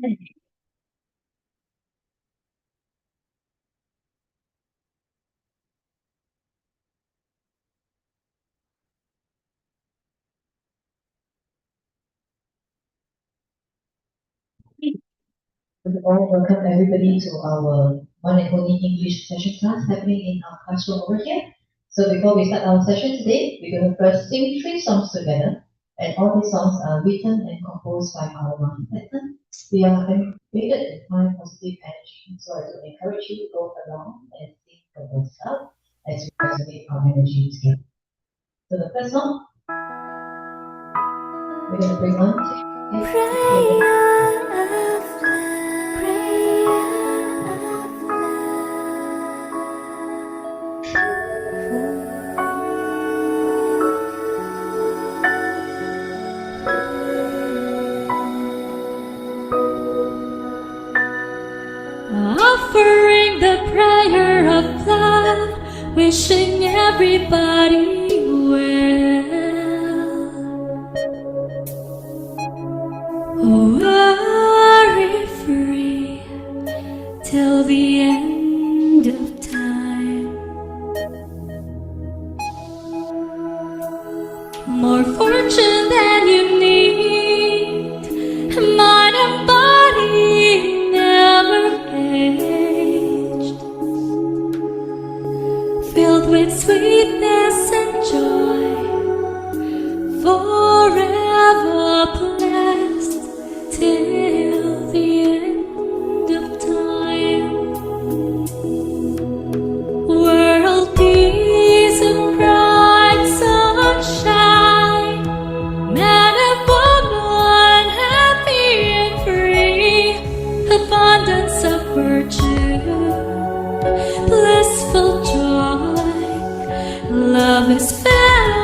Welcome everybody to our one and only English session class happening in our classroom over here. So before we start our session today, we're going to first sing 3 songs together, and all these songs are written and composed by our master. We are created with high positive energy, so I do encourage you to go along and sing the words out as we resonate our energy together. So the first song, we're going to bring on offering the prayer of love, wishing everybody well. Worry free till the end of time. More fortune than you need, mind and body never aged, filled with sweetness and joy, forever blessed till the end of time. World peace and bright sunshine, man and woman happy and free, abundance of virtue, blissful joy, love is felt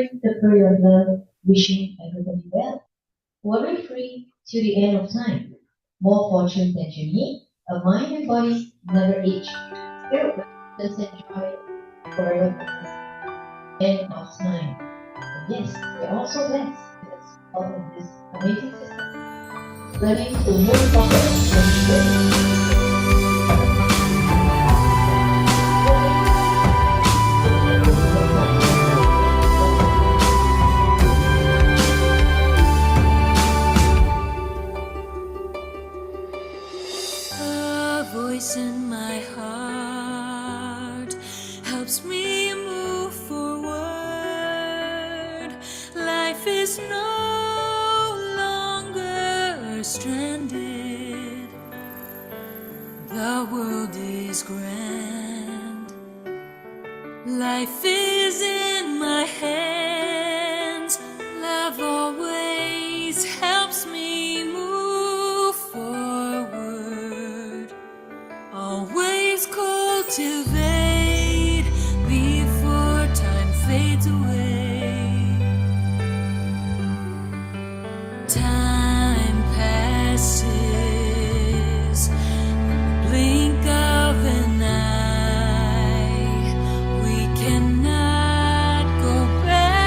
remembering the prayer of love, wishing everybody well. Worry-free to the end of time. More fortune than you need. A mind and body never age. Spirit does enjoy forever blessed. End of time. And yes, we're also blessed because all of this amazing system. Learning to move forward from A voice in my heart helps me move forward. Life is no longer stranded. The world is grand. Life is in my hands. Love always helps me move forward. Always cultivate before time fades away. Time passes in the blink of an eye. We cannot go back.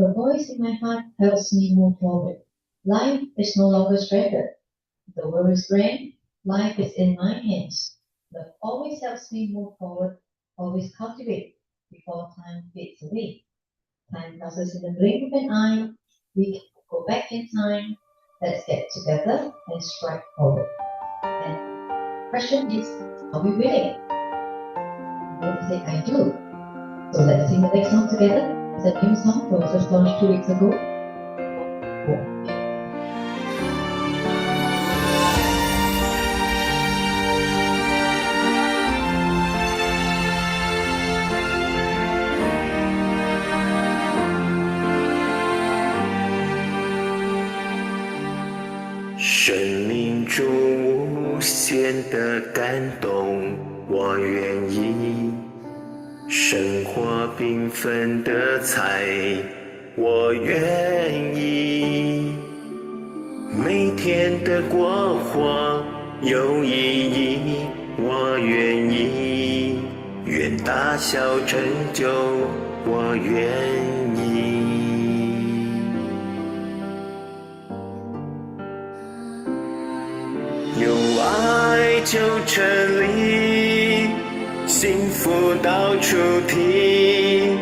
The voice in my heart helps me move forward. Life is no longer stranded. The world is grand. Life is in my hands. Love always helps me move forward, always cultivate before time fades away. Time passes in the blink of an eye. We can go back in time. Let's get together and strike forward. And the question is, are we willing? I'm going to say I do. So let's sing the next song together. It's a new song that was just launched 2 weeks ago. Oh. 生命中无限的感动，我愿意；生活缤纷的彩，我愿意；每天的过活有意义，我愿意；愿大小成就，我愿意。有爱就成立，幸福到处听。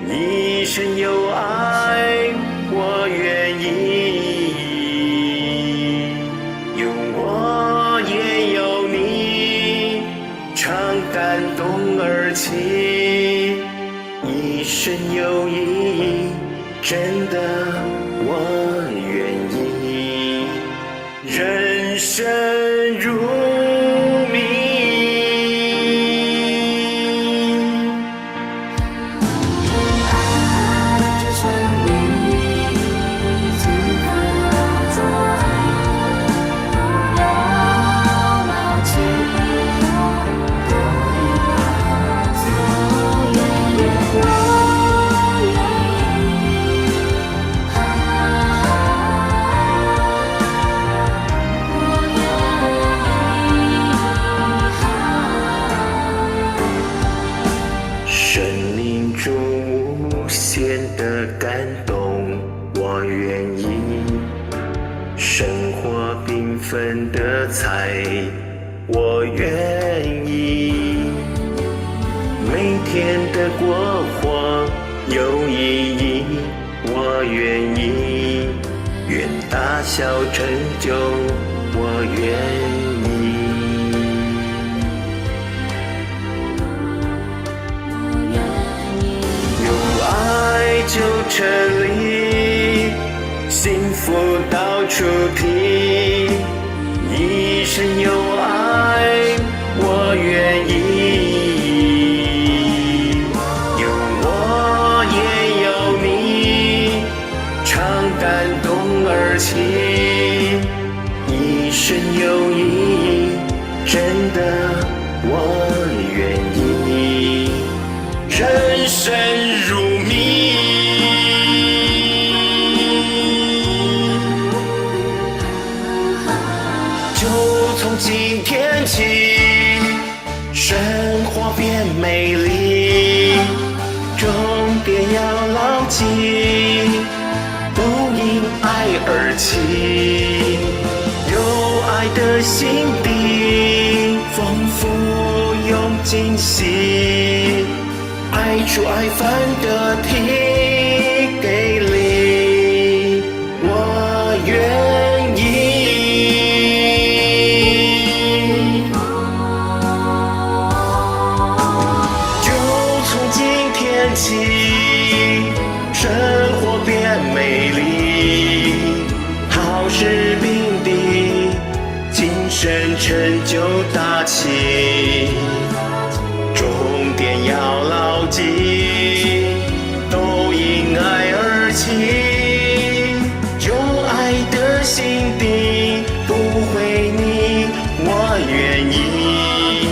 一生有爱，我愿意。有我也有你，常感动而起。一生有意义，真的我愿意。人生如谜，爱成你，幸福做爱，不要牢记，我愿意，生命中无限的感动，我愿意；生活缤纷的彩，我愿意；每天的过活有意义，我愿意；愿大小成就，我愿意。就成立，幸福到处听。一生有爱，我愿意。有我也有你，常感动而起。一生有意义，真的我愿意。人生如谜。从今天起，生活变美丽，重点要牢记，不因爱而起，有爱的心底，丰富又惊喜，爱出爱分的体给力，我愿意。起，生活变美丽，好事并蒂，今生成就大器，重点要牢记，都因爱而起，有爱的心底不会腻，我愿意，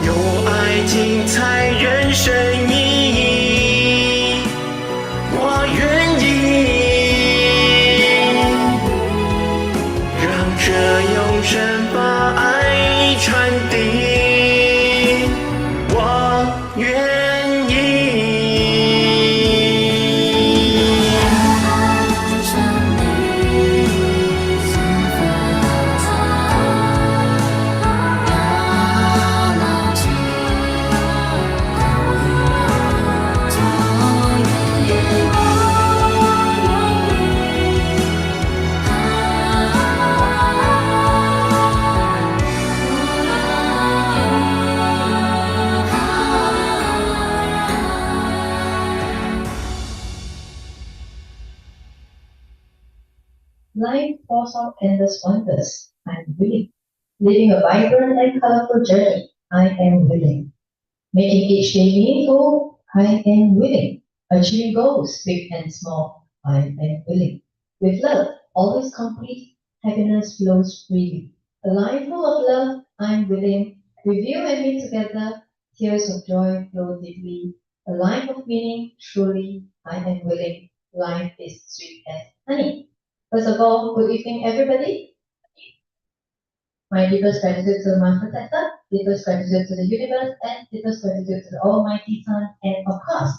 有爱精彩人生意义。永生把爱传递。Life pours out endless wonders. I'm willing. Living a vibrant and colorful journey. I am willing. Making each day meaningful. I am willing. Achieving goals, big and small. I am willing. With love, always complete. Happiness flows freely. A life full of love. I'm willing. With you and me together. Tears of joy flow deeply. A life of meaning. Truly, I am willing. Life is sweet as honey. First of all, good evening, everybody. My deepest gratitude to the Master Tester, deepest gratitude to the universe, and deepest gratitude to the Almighty Sun. And of course,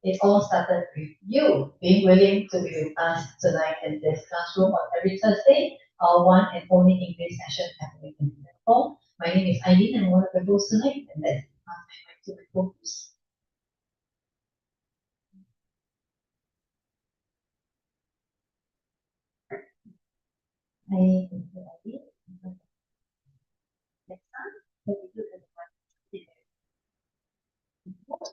it all started with you being willing to be with us tonight in this classroom on every Thursday, our one and only English session happening in Singapore. My name is Eileen, I'm one of the hosts tonight, and let's pass my mic to my co-host. Hi, thank you, Eileen. Next time, let me look at the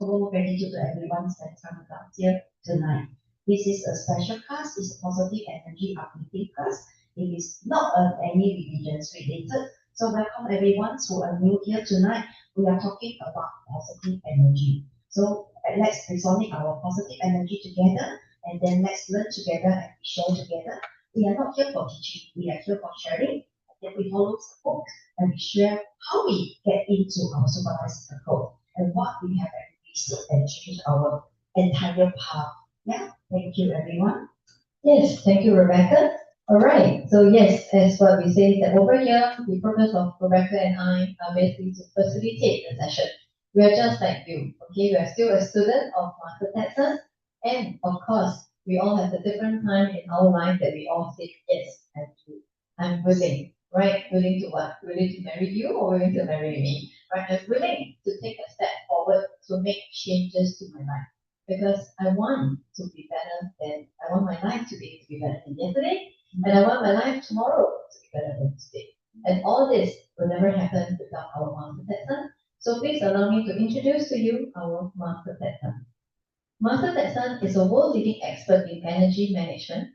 all gratitude to everyone spent time with us here tonight. This is a special class, it's a positive energy uplifting class. It is not any religions related. So welcome everyone who are new here tonight. We are talking about positive energy. So let's resonate our positive energy together and then let's learn together and we share together. We are not here for teaching, we are here for sharing. And then we follow the book and we share how we get into our supervised circle and what we have and change our entire path. Yeah, thank you everyone. Yes, thank you Rebecca. All right, so yes, as what we say that over here, the purpose of Rebecca and I are basically to facilitate the session. We are just like you, okay? We are still a student of Master Texas, and of course, we all have a different time in our life that we all say yes and do. I'm willing, right? Willing to what? Willing to marry you or willing to marry me? Right? I'm willing to take a step forward to make changes to my life because I want to be better than I want my life to be better than yesterday, and I want my life tomorrow to be better than today. And all this will never happen without our Master Texan. So please allow me to introduce to you our Master Texan. Master Texan is a world-leading expert in energy management,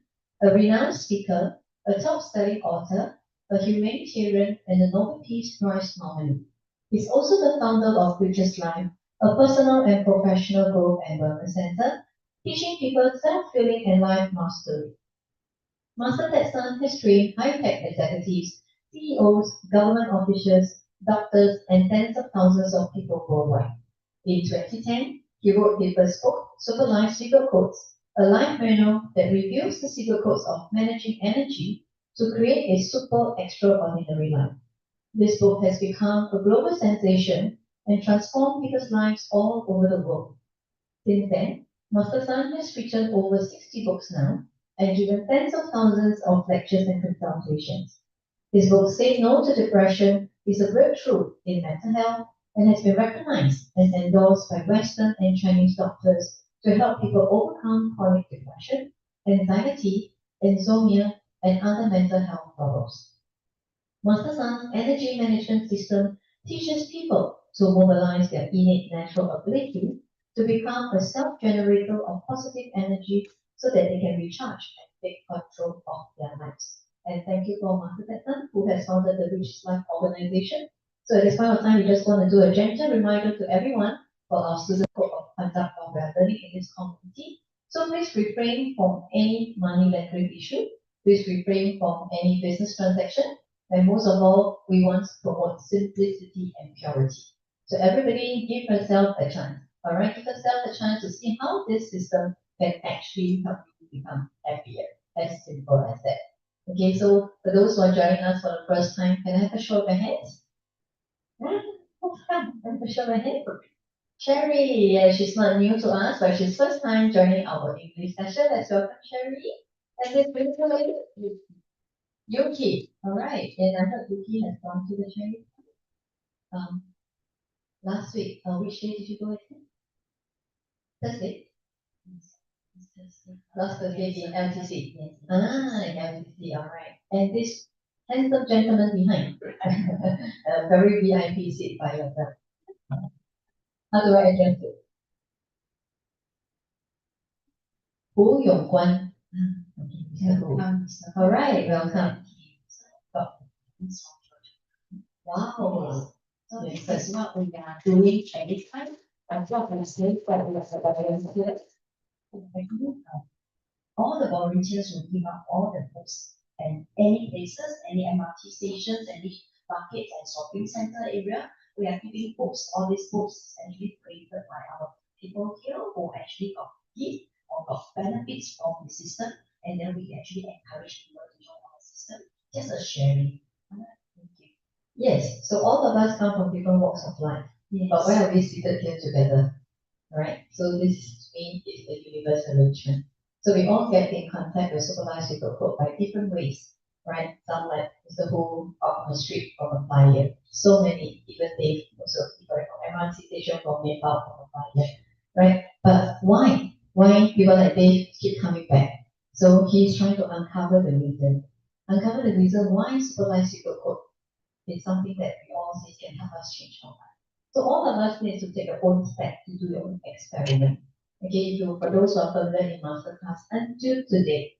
a renowned speaker, a top-selling author, a humanitarian, and a Nobel Peace Prize nominee. He's also the founder of Richest Life, a personal and professional growth and wellness center, teaching people self-healing and life mastery. Master Texan has trained high-tech executives, CEOs, government officials, doctors, and tens of thousands of people worldwide. In 2010, he wrote the first book, Super Life Secret Codes, a life manual that reveals the secret codes of managing energy to create a super extraordinary life. This book has become a global sensation and transformed people's lives all over the world. Since then, Master Sun has written over 60 books now and given tens of thousands of lectures and consultations. His book Say No to Depression is a breakthrough in mental health and has been recognized and endorsed by Western and Chinese doctors to help people overcome chronic depression, anxiety, insomnia, and other mental health problems. Master Sun's energy management system teaches people to mobilize their innate natural ability to become a self-generator of positive energy so that they can recharge and take control of their lives. And thank you for Master Texan, who has founded the Rich Life organization. So at this point of time, we just want to do a gentle reminder to everyone for our student code of conduct of their learning in this community. So please refrain from any money laundering issue. Please refrain from any business transaction. And most of all, we want to promote simplicity and purity. So everybody give yourself a chance. All right, give yourself a chance to see how this system can actually help you to become happier. As simple as that. Okay, so for those who are joining us for the first time, can I have a show of your hands? Oh, come, have a show of your hands. Sherry, yeah, she's not new to us, but she's first time joining our English session. Let's welcome Sherry. And this beautiful lady, Yuki. All right, and I heard Yuki has gone to the training last week. Which day did you go with him? Thursday. Last Thursday in LTC. Ah, in LTC. All right. And this handsome gentleman behind, a very VIP seat by yourself. How do I address it? Hu Yongguan. Okay, welcome. All right, welcome. Wow. So this is what we are doing every time. I'm not gonna say what we are here. All the volunteers will give up all the books and any places, any MRT stations, any markets and shopping center area, we are giving books. All these books actually created by our people here who actually got gift or got benefits from the system, and then we actually encourage people to join our system. Just a sharing. Thank you. Yes, so all of us come from different walks of life, but why are we seated here together? Right? So this to me is the universe arrangement. So we all get in contact with supervised secret code by different ways, right? Some like Mr. Who off the street from a flyer. So many, even Dave also people from MRT station from Nepal from a flyer, right? But why? Why people like Dave keep coming back? So he's trying to uncover the reason. Uncover the reason why supervised secret code is something that we all say can help us change our life. So all of us need to take our own step to do your own experiment. Okay, so for those who are familiar in masterclass until today,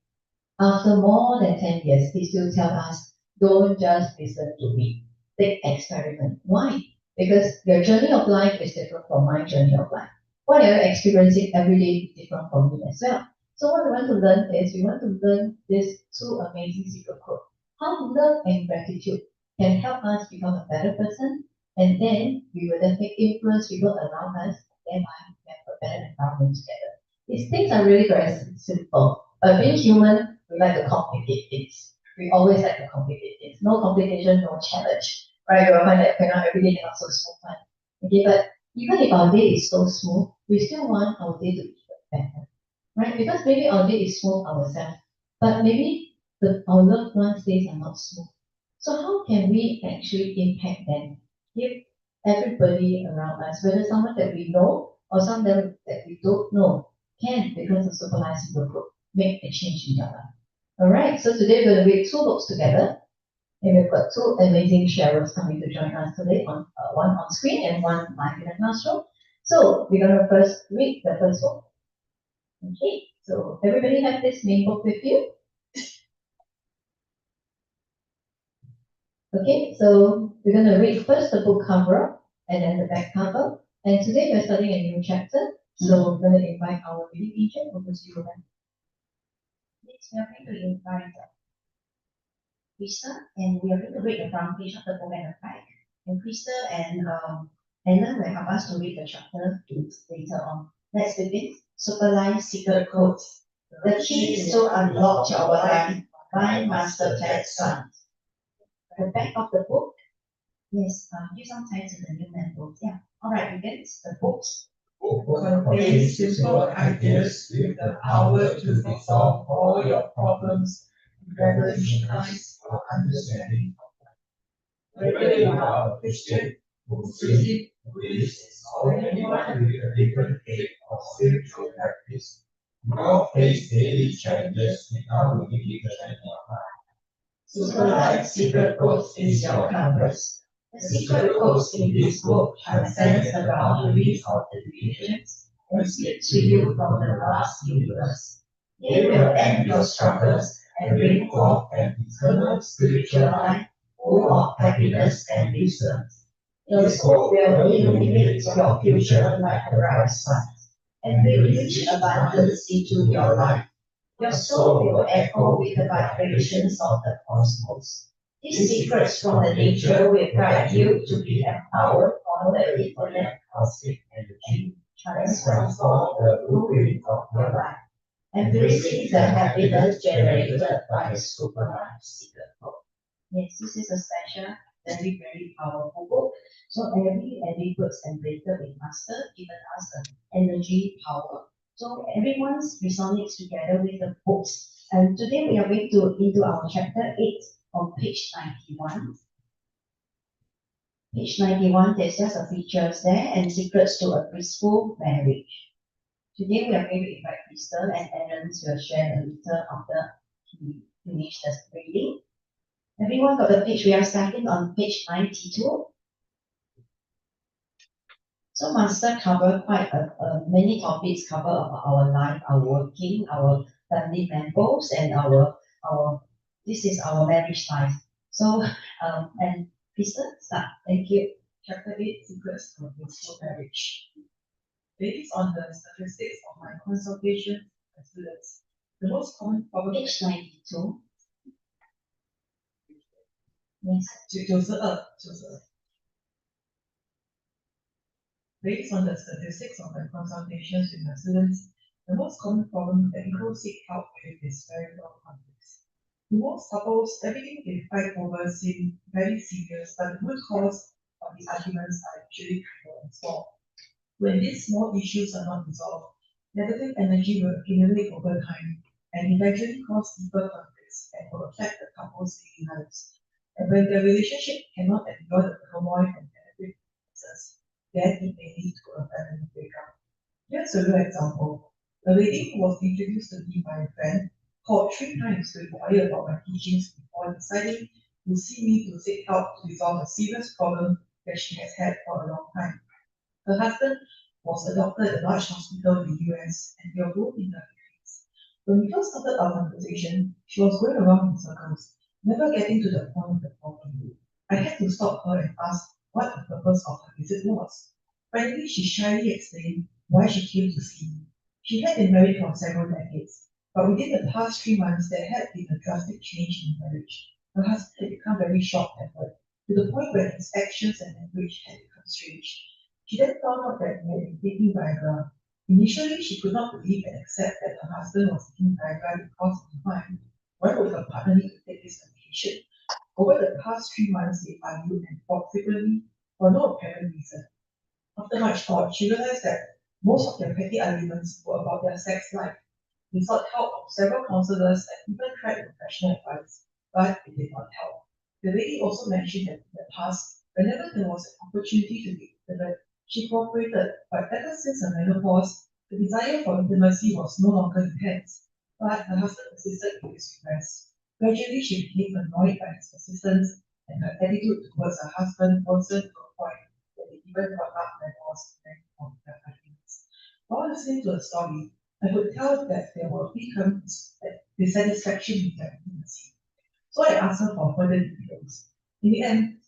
after more than 10 years, they still tell us, don't just listen to me. Take experiment. Why? Because your journey of life is different from my journey of life. What you're experiencing every day is different from me as well. So what we want to learn is we want to learn these two amazing secret codes. How love and gratitude can help us become a better person, and then we will definitely influence people around us, thereby we have a better environment together. These things are really very simple, but being human, we like to complicate things. We always like to complicate things. No complication, no challenge. Right? You'll find that every day is not so smooth one. Okay, but even if our day is so smooth, we still want our day to be better. Right? Because maybe our day is smooth ourselves, but maybe our loved ones' days are not smooth. So how can we actually impact them? If everybody around us, whether someone that we know or someone that we don't know, can, because of supervised group, make a change in their life. All right, so today we're going to read two books together, and we've got two amazing sharers coming to join us today, on one on screen and one live in the classroom. So we're going to first read the first book. Okay, so everybody have this main book with you? Okay, so we're going to read first the book cover and then the back cover. And today we're starting a new chapter. So we're going to invite our reading agent over to you. Next, we are going to invite Krista, and we are going to read the front page of the book and the back. And Krista and Anna will help us to read the chapter later on. Let's begin. Superlife Secret Codes. The keys to unlock your life by Master Ted Sun. The back of the book. Yes, give some time to the new members. Yeah. All right, begin. The books contains simple ideas with the power to resolve all your problems, revolutionize your understanding. Whether you are a Christian, Muslim, Buddhist, or anyone with a different faith or spiritual practice, we all face daily challenges without limiting the journey of life. Superlife Secret Codes is your canvas. The secret codes in this book transcends the boundaries of the religions and speak to you from the vast universe. They will end your struggles and bring forth an eternal spiritual life full of happiness and wisdom. This book will illuminate your future like a bright sun and bring rich abundance into your life. Your soul will echo with the vibrations of the cosmos. These secrets from the nature will guide you to be empowered on the infinite cosmic energy, transform the blueprint of your life, embracing the happiness generated by the Superlife Secret Book. Yes, this is a special, very, very powerful book. So every books embraced with Master, given us an energy power. So everyone resonates together with the books. And today we are going to into our chapter 8 on page 91. Page 91, there's just a features there and secrets to a peaceful marriage. Today we are going to invite Crystal and Aaron to share a little after he finished the reading. Everyone got the page? We are starting on page 92. So Master covered quite many topics cover about our life, our working, our family members and our this is our marriage life. So and Kristen, start. Thank you. Chapter 8, Secrets of Blissful Marriage. Based on the statistics of my consultation with students, the most common problem Page 92. Yes. 92. Based on the statistics of my consultations with my students, the most common problem that people seek help with is marital conflicts. In most couples, everything they fight over seems very serious, but the root cause of the arguments are usually trivial and small. When these small issues are not resolved, negative energy will accumulate over time and eventually cause deeper conflicts and will affect the couple's daily lives. And when the relationship cannot endure the turmoil and negative influences, then it may lead to a family breakup. Here's a real example. A lady who was introduced to me by a friend called 3 times to inquire about my teachings before deciding to see me to seek help to resolve a serious problem that she has had for a long time. Her husband was a doctor at a large hospital in the US, and they were both in their 50s. When we first started our conversation, she was going around in circles, never getting to the point of the problem. I had to stop her and ask what the purpose of her visit was. Finally, she shyly explained why she came to see me. She had been married for several decades, but within the past 3 months, there had been a drastic change in marriage. Her husband had become very short-tempered, to the point where his actions and language had become strange. She then found out that he had been taking Viagra. Initially, she could not believe and accept that her husband was taking Viagra because of her mind. Why would her partner need to take this medication? Over the past 3 months, they argued and fought frequently for no apparent reason. After much thought, she realized that most of their petty arguments were about their sex life. They sought help of several counselors and even tried professional advice, but it did not help. The lady also mentioned that in the past, whenever there was an opportunity to be intimate, she cooperated, but ever since her menopause, the desire for intimacy was no longer intense. But her husband persisted in his request. Gradually, she became annoyed by his persistence, and her attitude towards her husband worsened to a point that they even brought up menopause and of their arguments. While listening to the story, I could tell that there were become dissatisfaction with their intimacy. So I asked her for further details. In the end,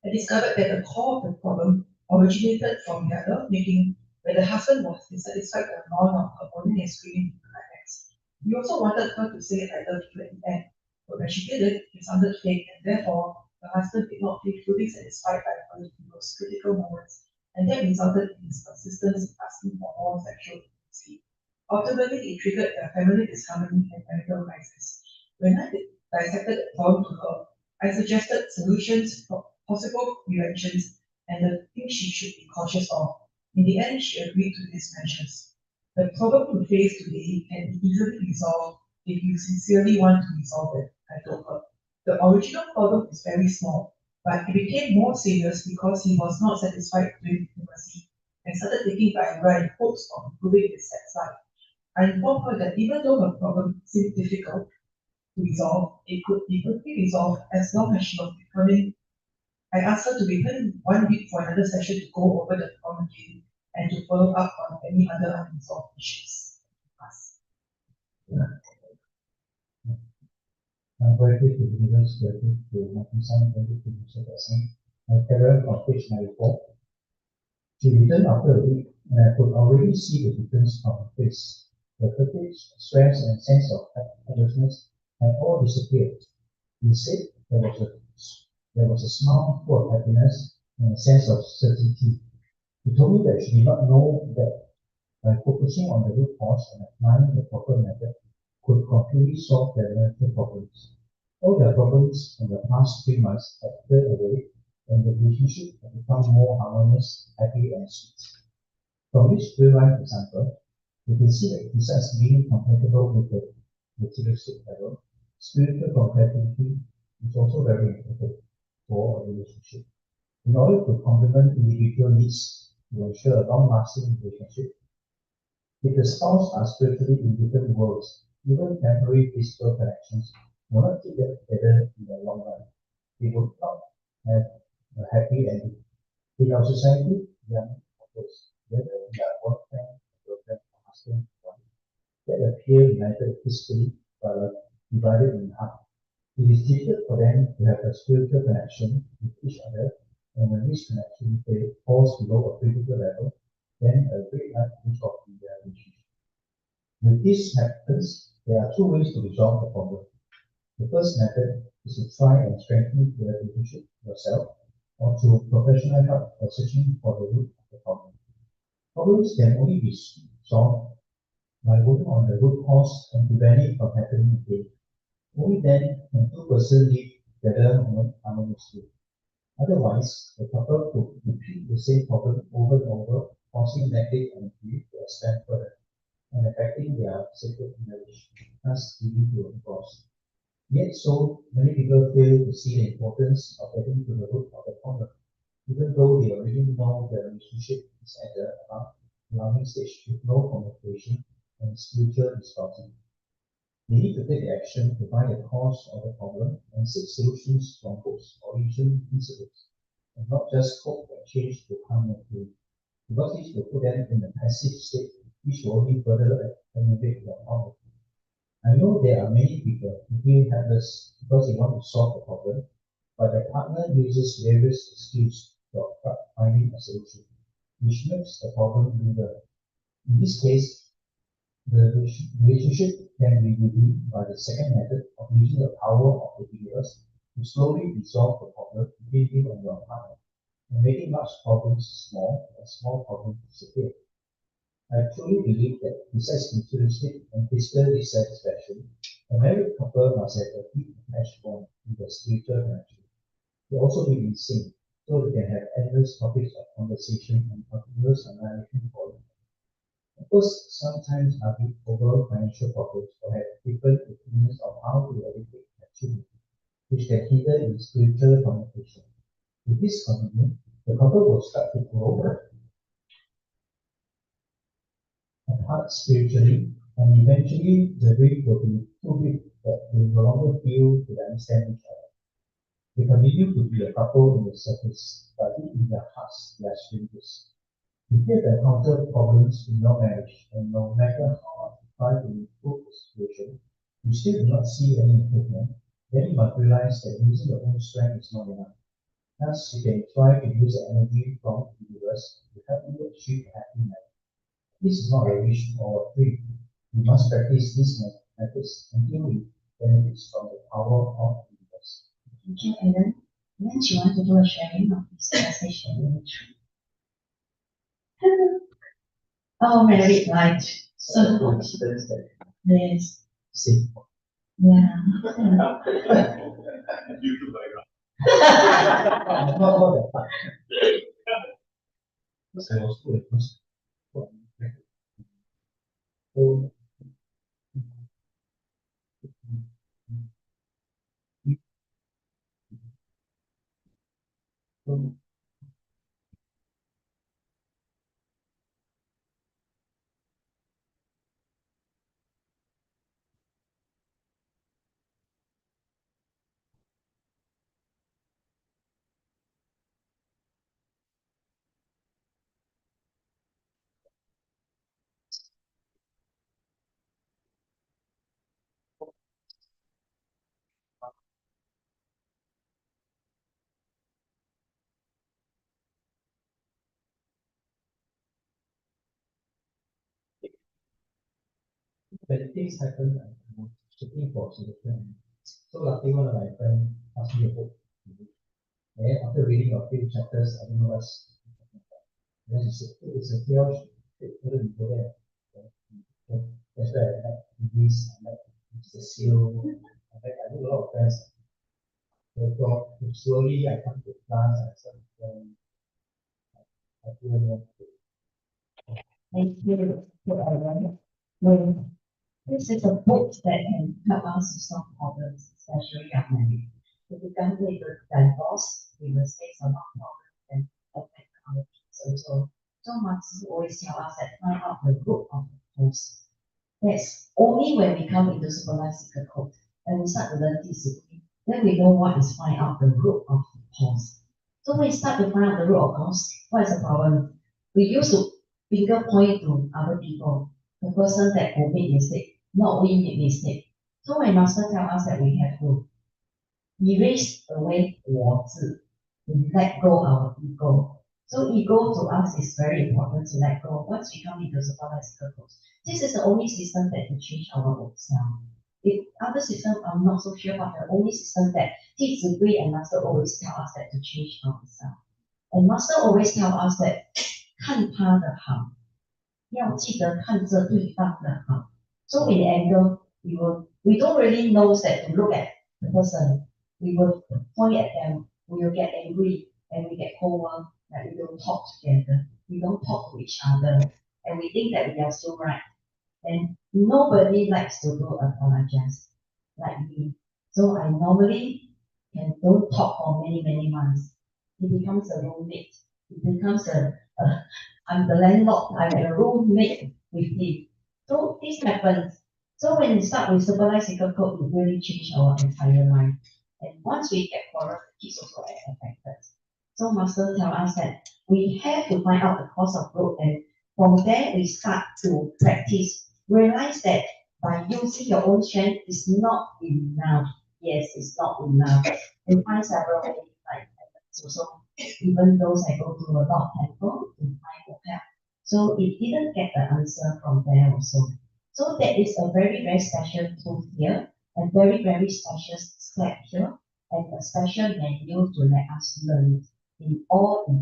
I discovered that the core of the problem originated from their lovemaking, where the husband was dissatisfied with the amount of her moaning and screaming in the climax. He also wanted her to say I love you at the end, but when she did it sounded fake, and therefore the husband did not feel fully satisfied by her in those critical moments, and that resulted in his persistence in asking for more sexual intimacy. Ultimately, it triggered their family disharmony and marital crisis. When I dissected the problem to her, I suggested solutions for possible preventions and the things she should be cautious of. In the end, she agreed to these measures. The problem you face today can be easily resolved if you sincerely want to resolve it, I told her. The original problem is very small, but it became more serious because he was not satisfied with intimacy and started taking Viagra in hopes of improving his sex life. I informed her that even though her problem seemed difficult to resolve, it could be quickly resolved as long as she was determined. I asked her to return 1 week for another session to go over the problem again and to follow up on any other unresolved issues. I'm grateful to the leaders, grateful to my son, grateful to Mr. Person. My parent on page 94. She returned after a week, and I could already see the difference from her face. The fatigue, stress, and sense of helplessness had all disappeared. He said there was a smile full of happiness and a sense of certainty. He told me that she did not know that by focusing on the root cause and applying the proper method could completely solve their marital problems. All their problems in the past 3 months had cleared away, and the relationship had become more harmonious, happy, and sweet. From this real-life example, you can see that besides being compatible with the materialistic level, spiritual compatibility is also very important for a relationship. In order to complement individual needs to ensure a long-lasting relationship, if the spouse are spiritually in different worlds, even temporary physical connections will not keep them together in the long run. They will not have a happy ending. In our society, young couples, whether they are boyfriend, girlfriend, or husband, wife, that appear united physically but are divided in half. It is difficult for them to have a spiritual connection with each other, and when this connection falls below a critical level, then a great light comes off in their relationship. When this happens, there are two ways to resolve the problem. The first method is to try and strengthen the relationship yourself, or through professional help or searching for the root of the problem. Problems can only be solved by working on the root cause and preventing it from happening again. Only then can two persons live together harmoniously. Otherwise, the couple could repeat the same problem over and over, causing negative energy to expand further and affecting their sacred marriage, thus leading to a divorce. Yet so many people fail to see the importance of getting to the root of the problem, even though they already know their relationship is at the alarming stage with no communication and spiritual distortion. They need to take action to find the cause of the problem and seek solutions from its origin principles, and not just hope that change will come naturally, because this will put them in a passive state, which will only further aggravate the problem. I know there are many people who feel helpless because they want to solve the problem, but their partner uses various excuses to avoid finding a solution, which makes the problem bigger. In this case, the relationship can be redeemed by the second method of using the power of the universe to slowly resolve the problem between you and your partner, and making large problems small and small problems disappear. I truly believe that besides materialistic and physical dissatisfaction, a married couple must have a deep attached bond in their spiritual connection. They also be in sync, so they can have endless topics of conversation and continuous annihilation for it. Of course, sometimes argue over financial problems or have different opinions of how to educate their children, which can hinder in spiritual communication. If this continues, the couple will start to grow apart spiritually, and eventually the grief will be too big that they no longer feel to understand each other. They continue to be a couple in the surface, but deep in their hearts, they are strangers. If you have encountered problems in your marriage, and no matter how hard you try to improve the situation, you still do not see any improvement, then you must realize that using your own strength is not enough. Thus, you can try to use the energy from the universe to help you achieve a happy marriage. This is not a wish or a dream. You must practice these methods until you benefit from the power of the universe. Thank you, Alan. Then she want to do a sharing of this message that we true. Oh, married life. So Coincidence that yes. same. Yeah. Not about that part. Because I was too first. So, when things happen, I was looking for a solution. So luckily one of my friends asked me a book. And after reading a few chapters, I didn't know what's then it's a chaos, it couldn't go there. So that's why I met this, I met Mr. Seal, I do a lot of friends. So slowly I come to class, I started I feel more Thank you for Alan. Well, This is a book that can help us to solve problems, especially our marriage. If we can't take a divorce, we must face a lot of problems and affect our kids also. So Marx always tell us that find out the root of the cause. Yes, only when we come into supervised secret code and we start to learn discipline, then we know what is find out the root of the cause. So when we start to find out the root of cause, what is the problem? We used to finger point to other people. the person that will make mistake, not we make mistake. So when master tell us that we have to erase away 我字, we let go our ego. So ego to us is very important to let go. Once we come into supervised circles, this is the only system that can change our own self. If other system, I'm not so sure, but the only system that teach degree and master always tell us that to change ourselves. And master always tell us that 看他的好，要记得看着对方的好。So in anger, we don't really know that to look at the person. We will point at them. We will get angry and we get cold. That we don't talk together. We don't talk to each other, and we think that we are so right. And nobody likes to go apologize like me. So I normally don't talk for many months. It becomes a roommate. It becomes I'm the landlord. I'm a roommate with him. So this happens. So when we start with supervised circle code, it really change our entire life. And once we get quarrel, kids also get affected. So master tell us that we have to find out the cause of growth, and from there we start to practice. Realize that by using your own strength is not enough. Yes, it's not enough. We find several ways like so even those I go to a lot of temple to find for help. So it didn't get the answer from there also. So that is a very special tool here, and very special step here, and a special manual to let us learn in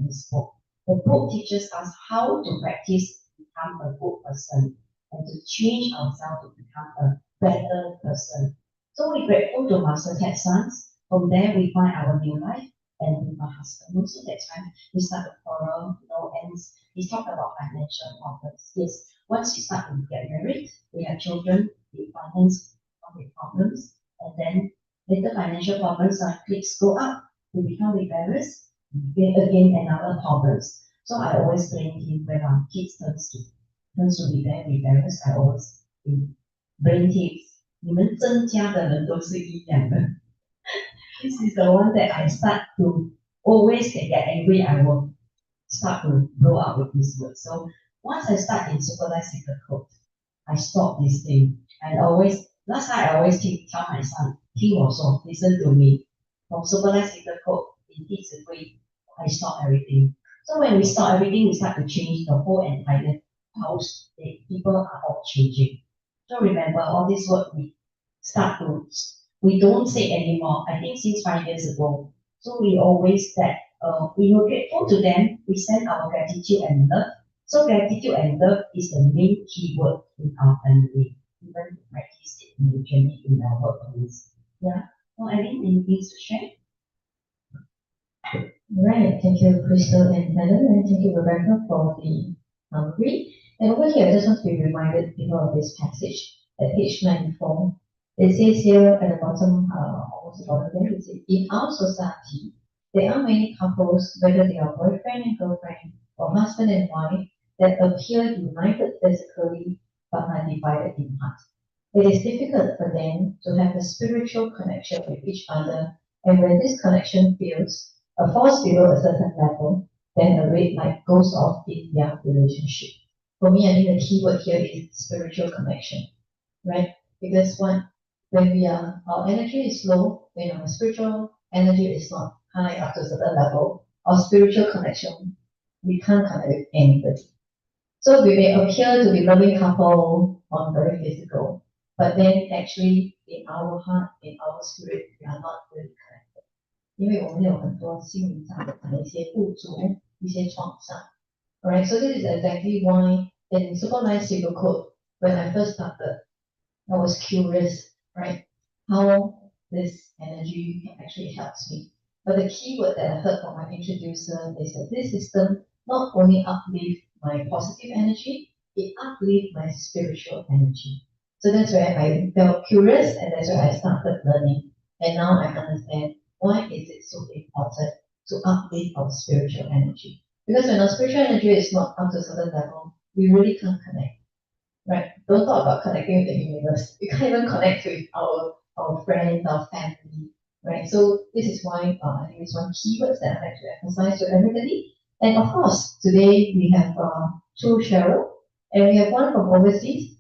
this book. The book teaches us how to practice become a good person and to change ourselves to become a better person. So we're grateful to Master Ted's sons. From there we find our new life, and with my husband also. That's why we start to quarrel, and we talk about financial problems. Yes, once we start to get married, we have children, we finance problems, and then later financial problems, our kids grow up, we become rebellious, again another problems. So I always blame him when our kids turns to be very rebellious. I always blame him. 你们增加的人都是一样的。This is the one that I start to always get angry. I will start to blow up with this word. So once I start in supervised circle code, I stop this thing. Last time I always tell my son, 听我说 listen to me. From supervised circle code, in this degree, I stop everything. So when we stop everything, we start to change the whole entire house. The people are all changing. So remember, all this work we don't say anymore. I think since 5 years ago. So we always that we were grateful to them. We send our gratitude and love. So gratitude and love is the main keyword in our family. Even practice it individually in our workplace. Yeah. So I think anything to share? Right. Thank you, Crystal and Helen, and thank you, Rebecca, for the read. And over here, I just want to be reminded people of this passage at page 94. It says here at the bottom, almost the bottom there, it says, in our society, there are many couples, whether they are boyfriend and girlfriend or husband and wife, that appear united physically but are divided in heart. It is difficult for them to have a spiritual connection with each other, and when this connection falls below a certain level, then a red light goes off in their relationship. For me, I think the key word here is spiritual connection, right? Because when our energy is low, when our spiritual energy is not high up to a certain level, our spiritual connection, we can't connect with anybody. So we may appear to be loving couple on very physical, but then actually in our heart, in our spirit, we are not really connected. 因为我们有很多心灵上的可能一些不足，一些创伤。Alright, so this is exactly why in supervised circle code, when I first started, I was curious, right, how this energy actually helps me. But the key word that I heard from my introducer is that this system not only uplifts my positive energy, it uplifts my spiritual energy. So that's where I felt curious, and that's where I started learning. And now I understand why is it so important to uplift our spiritual energy. Because when our spiritual energy is not up to a certain level, we really can't connect. Right? Don't talk about connecting with the universe. We can't even connect with our friends, our family. Right? So this is why I think it's one keyword that I like to emphasize to everybody. And of course, today we have two Cheryl, and we have one from overseas.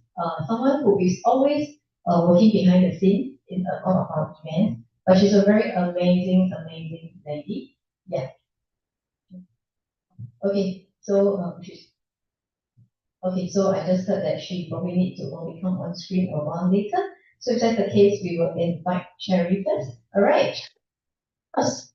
someone who is always working behind the scenes in all of our events, but she's a very amazing, amazing lady. Yeah. Okay, so so I just heard that she probably needs to only come on screen a while later. So if that's the case, we will invite Cherry first. All right. First,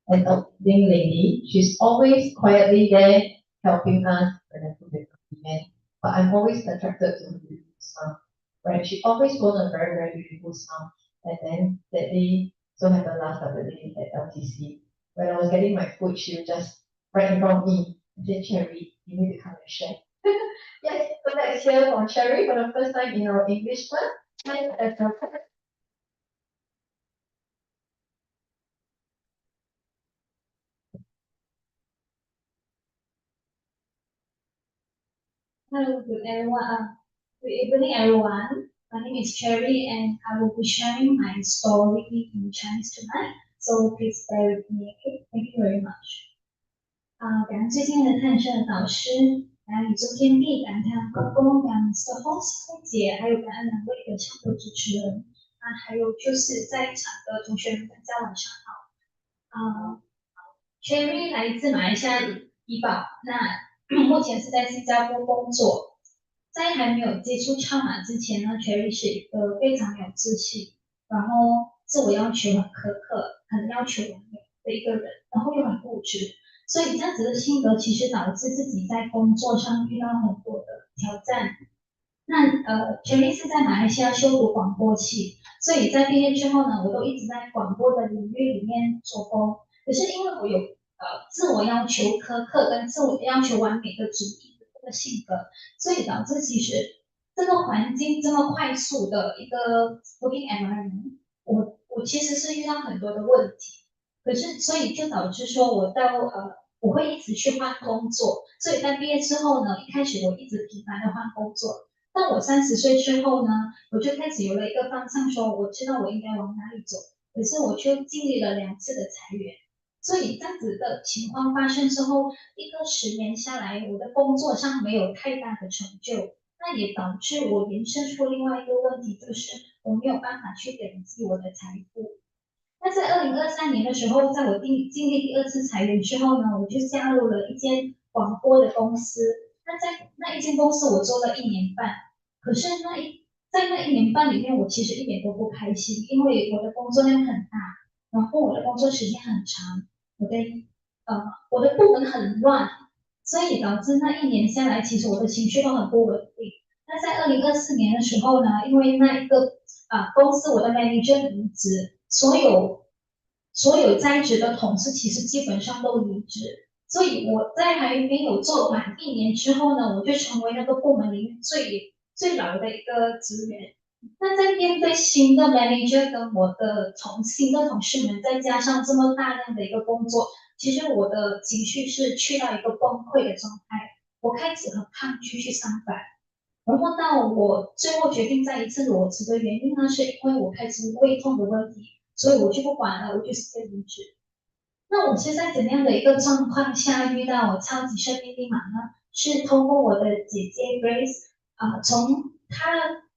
an amazing lady. She's always quietly there helping us when I put the event. But I'm always attracted to her beautiful smile. Right? She always goes on a very, very beautiful smile. And then that day, so happened last Saturday at LTC. When I was getting my food, she would just right in front of me and say, Cherry, you need to come and share. Yes, so let's hear from Cherry for the first time in our English class. Hello, good evening, everyone. My name is Cherry, and I will be sharing my story in Chinese tonight. So please bear with me. Okay? Thank you very much. 感恩最近的探生的导师，感恩宇宙天地，感恩太阳高公，感恩 Mr. Host 空姐，还有感恩两位的上课主持人，还有就是在场的同学们，大家晚上好。Cherry 来自马来西亚怡保，那目前是在新加坡工作。在还没有接触超马之前呢，Cherry 是一个非常有自信，然后自我要求很苛刻，很要求完美的一个人，然后又很固执。所以这样子的性格其实导致自己在工作上遇到很多的挑战。那Cherry 是在马来西亚修读广播系，所以在毕业之后呢，我都一直在广播的领域里面做工。可是因为我有自我要求苛刻跟自我要求完美的主义的这个性格，所以导致其实这个环境这么快速的一个 working environment，我其实是遇到很多的问题，可是所以就导致说我会一直去换工作，所以在毕业之后呢，一开始我一直频繁的换工作，到我30岁之后呢，我就开始有了一个方向，说我知道我应该往哪里走，可是我却经历了2次的裁员。所以这样子的情况发生之后，一个10年下来，我的工作上没有太大的成就，那也导致我延伸出另外一个问题，就是我没有办法去累积我的财富。那在2023年的时候，在我经历第2次裁员之后呢，我就加入了一间广播的公司。那在那一间公司，我做了1年半，可是在那1年半里面，我其实一点都不开心，因为我的工作量很大，然后我的工作时间很长。我的部门很乱，所以导致那1年下来，其实我的情绪都很不稳定。那在2024年的时候呢，因为那一个公司我的 manager 离职，所有在职的同事其实基本上都离职，所以我在还没有做满1年之后呢，我就成为那个部门里面最老的一个职员。那在面对新的 manager 跟我的新的同事们，再加上这么大量的一个工作，其实我的情绪是去到一个崩溃的状态，我开始很抗拒去上班。然后到我最后决定再一次裸辞的原因呢，是因为我开始胃痛的问题，所以我就不管了，我就直接离职。那我是在怎样的一个状况下遇到超级生命密码呢？是通过我的姐姐 Grace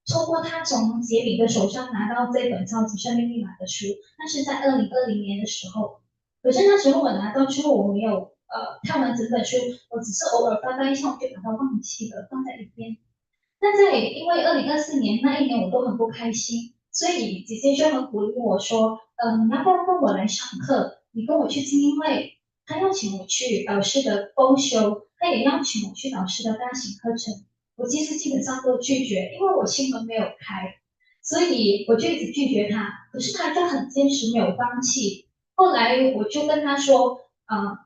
透过她从杰米的手上拿到这本超级生命密码的书，那是在2020年的时候。可是那时候我拿到之后，我没有看完整本书，我只是偶尔翻翻一下，我就把它忘记了，放在一边。那因为2024年那1年我都很不开心，所以姐姐就很鼓励我说，你要不要跟我来上课？你跟我去精英会，她邀请我去导师的公修，她也邀请我去导师的大型课程。我其实基本上都拒绝，因为我心门没有开，所以我就一直拒绝她。可是她就很坚持没有放弃。后来我就跟她说，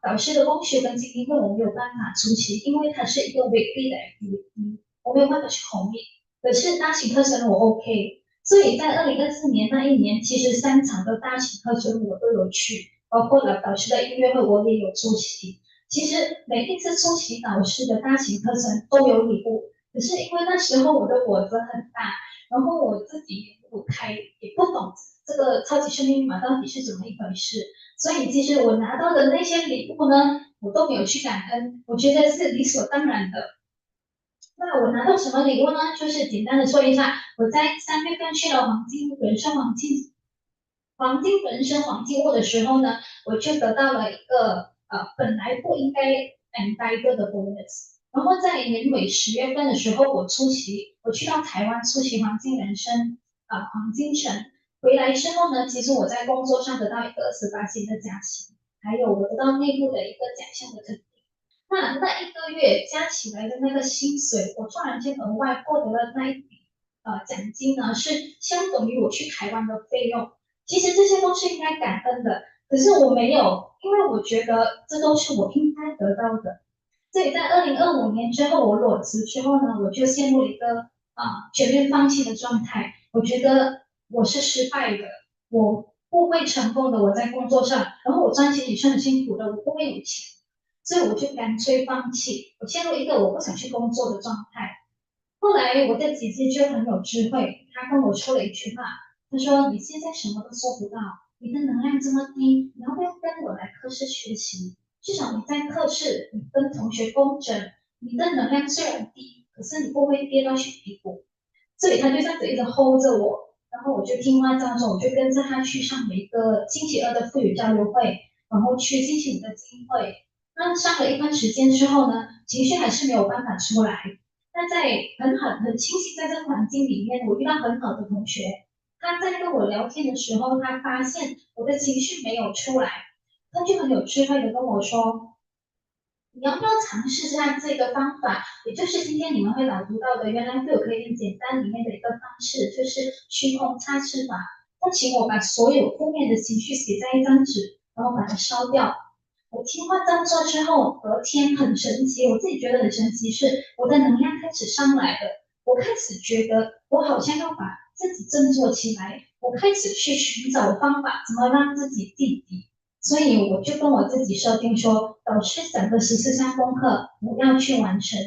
导师的公修跟精英会我没有办法出席，因为它是一个 weekly 的 activity。我没有办法去同意，可是大型课程我 OK，所以在2024年那1年，其实3场的大型课程我都有去，包括了导师的音乐会我也有出席。其实每一次出席导师的大型课程都有礼物，可是因为那时候我的我子很大，然后我自己也不懂这个超级生命密码到底是怎么一回事，所以其实我拿到的那些礼物呢，我都没有去感恩，我觉得是理所当然的。那我拿到什么礼物呢？就是简单的说一下，我在3月份去了黄金人生黄金屋的时候呢，我就得到了一个本来不应该 entitled 的 bonus。然后在年尾10月份的时候，我去到台湾出席黄金人生黄金城，回来之后呢，其实我在工作上得到一个28天的假期，还有我得到内部的一个奖项的肯定。那一个月加起来的那个薪水，我突然间额外获得了那一笔奖金呢，是相等于我去台湾的费用。其实这些都是应该感恩的，可是我没有，因为我觉得这都是我应该得到的。所以在2025年之后，我裸辞之后呢，我就陷入了一个全面放弃的状态。我觉得我是失败的，我不会成功的。我在工作上，然后我赚钱也是很辛苦的，我不会有钱。所以我就干脆放弃，我陷入一个我不想去工作的状态。后来我的姐姐就很有智慧，她跟我说了一句话，她说：“你现在什么都做不到，你的能量这么低，你要不要跟我来课室学习？至少你在课室，你跟同学共振，你的能量虽然低，可是你不会跌到去低谷。”所以她就这样子一直 hold 着我，然后我就听话照做，我就跟着她去上了一个星期二的妇女交流会，然后去星期五的经会。那上了一段时间之后呢，情绪还是没有办法出来。那在很清晰，在这个环境里面，我遇到很好的同学，他在跟我聊天的时候，他发现我的情绪没有出来，他就很有智慧的跟我说：“你要不要尝试下这个方法？也就是今天你们会导读到的，原来对我可以很简单里面的一个方式，就是虚空擦拭法。他请我把所有负面的情绪写在一张纸，然后把它烧掉。”我听话照做之后，隔天很神奇，我自己觉得很神奇，是我的能量开始上来了。我开始觉得我好像要把自己振作起来，我开始去寻找方法，怎么让自己递底。所以我就跟我自己设定说，导师讲的14项功课我要去完成。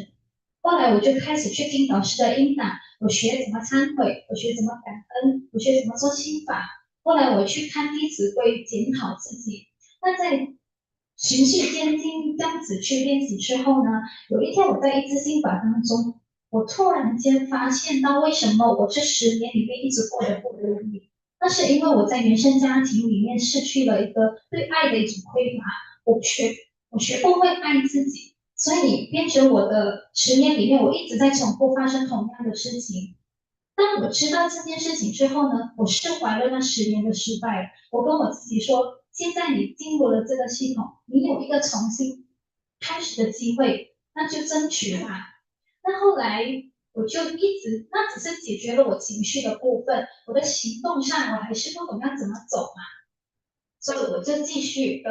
后来我就开始去听导师的音档，我学怎么忏悔，我学怎么感恩，我学怎么做心法。后来我去看《弟子规》，检讨自己。那在循序渐进这样子去练习之后呢，有一天我在一次心法当中，我突然间发现到为什么我这10年里面一直过得不如意。那是因为我在原生家庭里面失去了一个对爱的一种匮乏，我学不会爱自己，所以变成我的10年里面，我一直在重复发生同样的事情。当我知道这件事情之后呢，我释怀了那10年的失败。我跟我自己说，现在你进入了这个系统，你有一个重新开始的机会，那就争取吧。那后来我就一直，那只是解决了我情绪的部分，我的行动上我还是不懂要怎么走嘛，所以我就继续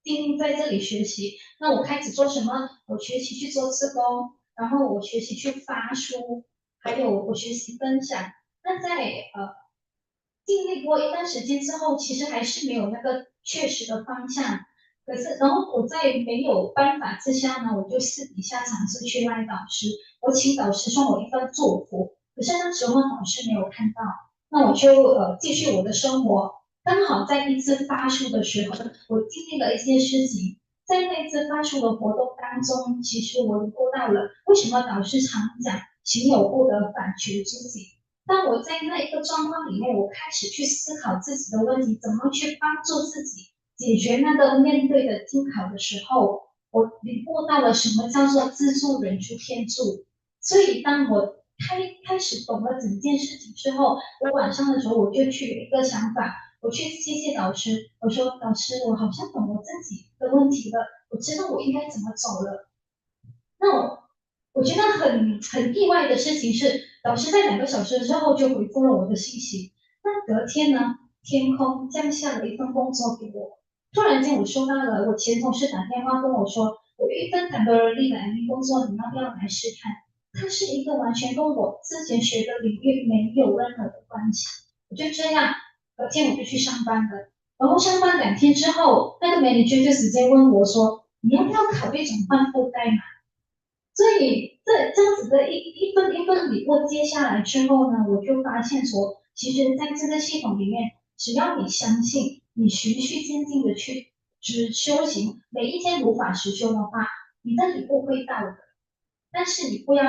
定在这里学习。那我开始做什么？我学习去做自工，然后我学习去发书，还有我学习分享。那在经历过一段时间之后，其实还是没有那个确实的方向。可是，然后我在没有办法之下呢，我就私底下尝试去赖导师，我请导师送我一份祝福。可是那时候导师没有看到，那我就继续我的生活。刚好在一次发书的时候，我经历了一些事情。在那一次发书的活动当中，其实我领悟到了为什么导师常讲“行有不得，反求诸己”。当我在那一个状况里面，我开始去思考自己的问题，怎么去帮助自己解决那个面对的境考的时候，我领悟到了什么叫做自助、人助、天助。所以当我开始懂了整件事情之后，我晚上的时候我就去有一个想法，我去谢谢导师，我说导师，我好像懂我自己的问题了，我知道我应该怎么走了。那我觉得很意外的事情是，导师在2个小时之后就回复了我的信息。那隔天呢，天空降下了一份工作给我。突然间，我收到了我前同事打电话跟我说，我有一份感德人力的 admin 工作，你要不要来试看？它是一个完全跟我之前学的领域没有任何的关系。我就这样，隔天我就去上班了。然后上班2天之后，那个美女就直接问我说，你要不要考虑转换副代码？所以这样子的一份礼物接下来之后呢，我就发现说，其实在这个系统里面，只要你相信，你循序渐进的去修行，每一天如法实修的话，你的礼物会到的。但是你不要，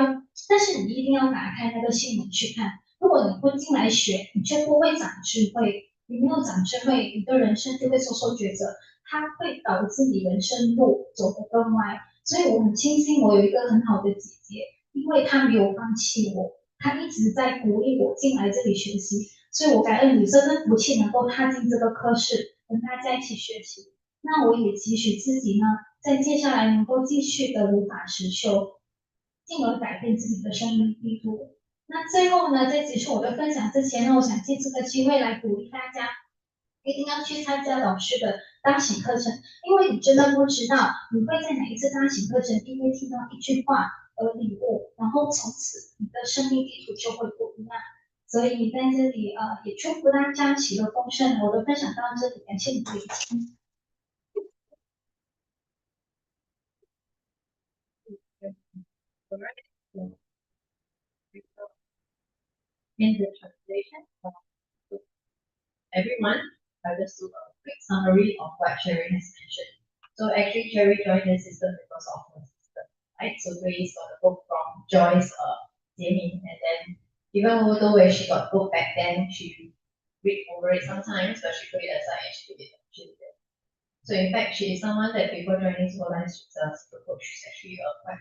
但是你一定要打开那个心门去看。如果你不进来学，你却不会长智慧，你没有长智慧，你的人生就会受抉择，它会导致你人生路走得更歪。所以我很庆幸我有一个很好的姐姐，因为她没有放弃我，她一直在鼓励我进来这里学习，所以我感恩有这份福气能够踏进这个课室，跟大家一起学习。那我也期许自己呢，在接下来能够继续的如法实修，进而改变自己的生命地图。那最后呢，在结束我的分享之前呢，我想借这个机会来鼓励大家，一定要去参加老师的大型课程，因为你真的不知道你会在哪一次大型课程，因为听到一句话而领悟，然后从此你的生命地图就会不一样。所以在这里也祝福大家喜乐丰盛。我的分享到这里，感谢你的聆听。In the translation, everyone, I just do a quick summary of what Sherry has mentioned. So actually, Sherry joined the system because of her sister, right? So Grace got a book from Joyce, Jamie, and then even though where she got book back then, she read over it sometimes, but she put it aside and she did it. So in fact, she is someone that before joining Supervised Coach, she's actually quite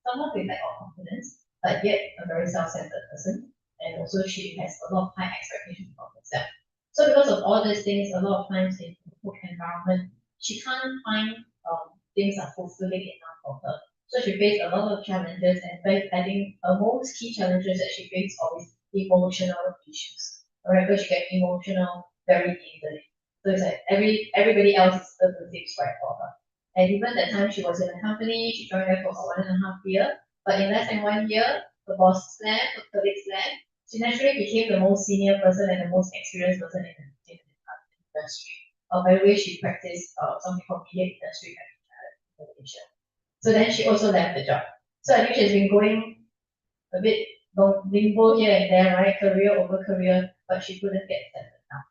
someone with lack of confidence, but yet a very self-centered person. And also she has a lot of high expectations of herself. So because of all these things, a lot of times in the work environment, she can't find things are fulfilling enough for her. So she faced a lot of challenges, and I think most key challenges that she faced are with emotional issues. Alright, because she gets emotional very easily. So it's like everybody else is the same right for her. And even the time she was in the company, she joined there for about 1.5 years. But in less than 1 year, the boss left, the colleagues left. She naturally became the most senior person and the most experienced person in the industry. By the way, she practiced something called media industry in Malaysia. So then she also left the job. So I think she's been going a bit limbo here and there, right? Career over career, but she couldn't get settled down.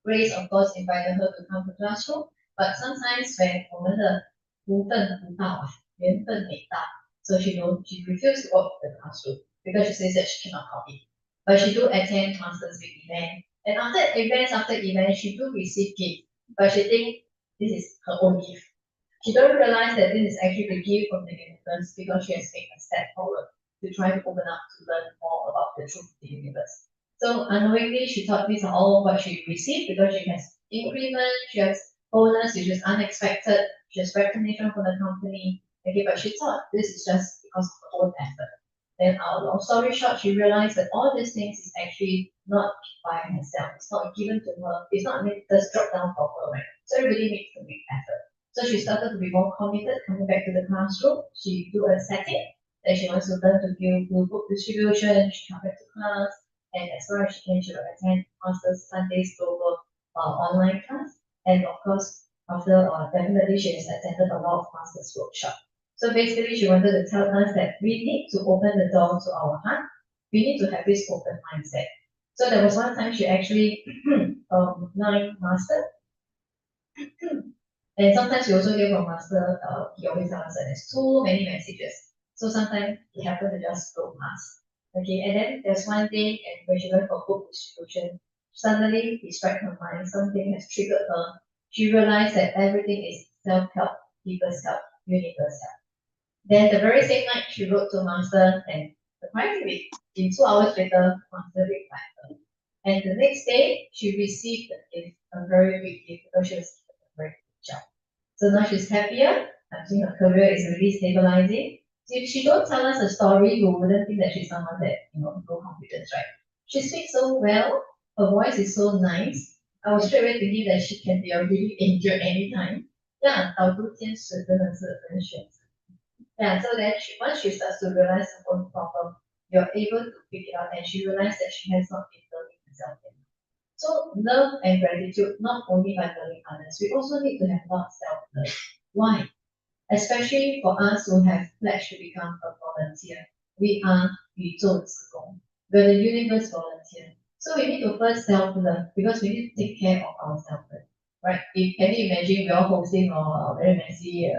Grace, of course, invited her to come to classroom, but sometimes when 我们的福分不到啊，缘分没到, so she refused to go to the classroom because she says that she cannot commit. But she do attend masters week event, and after events, she do receive gift, but she think this is her own gift. She don't realize that this is actually the gift from the universe because she has taken a step forward to try to open up to learn more about the truth of the universe. So unknowingly, she thought these are all what she received because she has increment, she has bonus, which is unexpected, she has recognition from the company. Okay, but she thought this is just because of her own effort. Then, long story short, she realized that all these things is actually not by herself. It's not given to her. It's not just drop down for her, right? So everybody needs to make effort. So she started to be more committed, coming back to the classroom. She do a setting that she wants to learn to do book distribution. She come back to class, and as far as she can, she will attend Masters Sundays Global online class. And of course, after definitely she has attended a lot of Masters workshop. So basically, she wanted to tell us that we need to open the door to our heart. We need to have this open mindset. So there was one time she actually 9 master. And sometimes we also hear from master, he always tells us that there's too many messages. So sometimes it happens to just go past. Okay, and then there's one day, and when she went for book distribution, suddenly it struck her mind, something has triggered her. She realized that everything is self-help, people's help, universe help. Then the very same night, she wrote to master, and surprisingly, in 2 hours later, master replied her. And the next day, she received a very big gift because she was given a very good job. So now she's happier. I think her career is really stabilizing. If she don't tell us a story, you wouldn't think that she's someone that, no confidence, right? She speaks so well. Her voice is so nice. I was straight away thinking that she can be a really angel anytime. Yeah, 导读天使真的是很选择. Yeah, so then once she starts to realize her own problem, you're able to pick it up, and she realized that she has not been loving herself anymore. So love and gratitude, not only by loving others, we also need to have a lot of self-love. Why? Especially for us who have pledged to become a volunteer. We are 宇宙职工. We're the universe volunteer. So we need to first self-love because we need to take care of ourselves. Right? Can you imagine we are hosting a very messy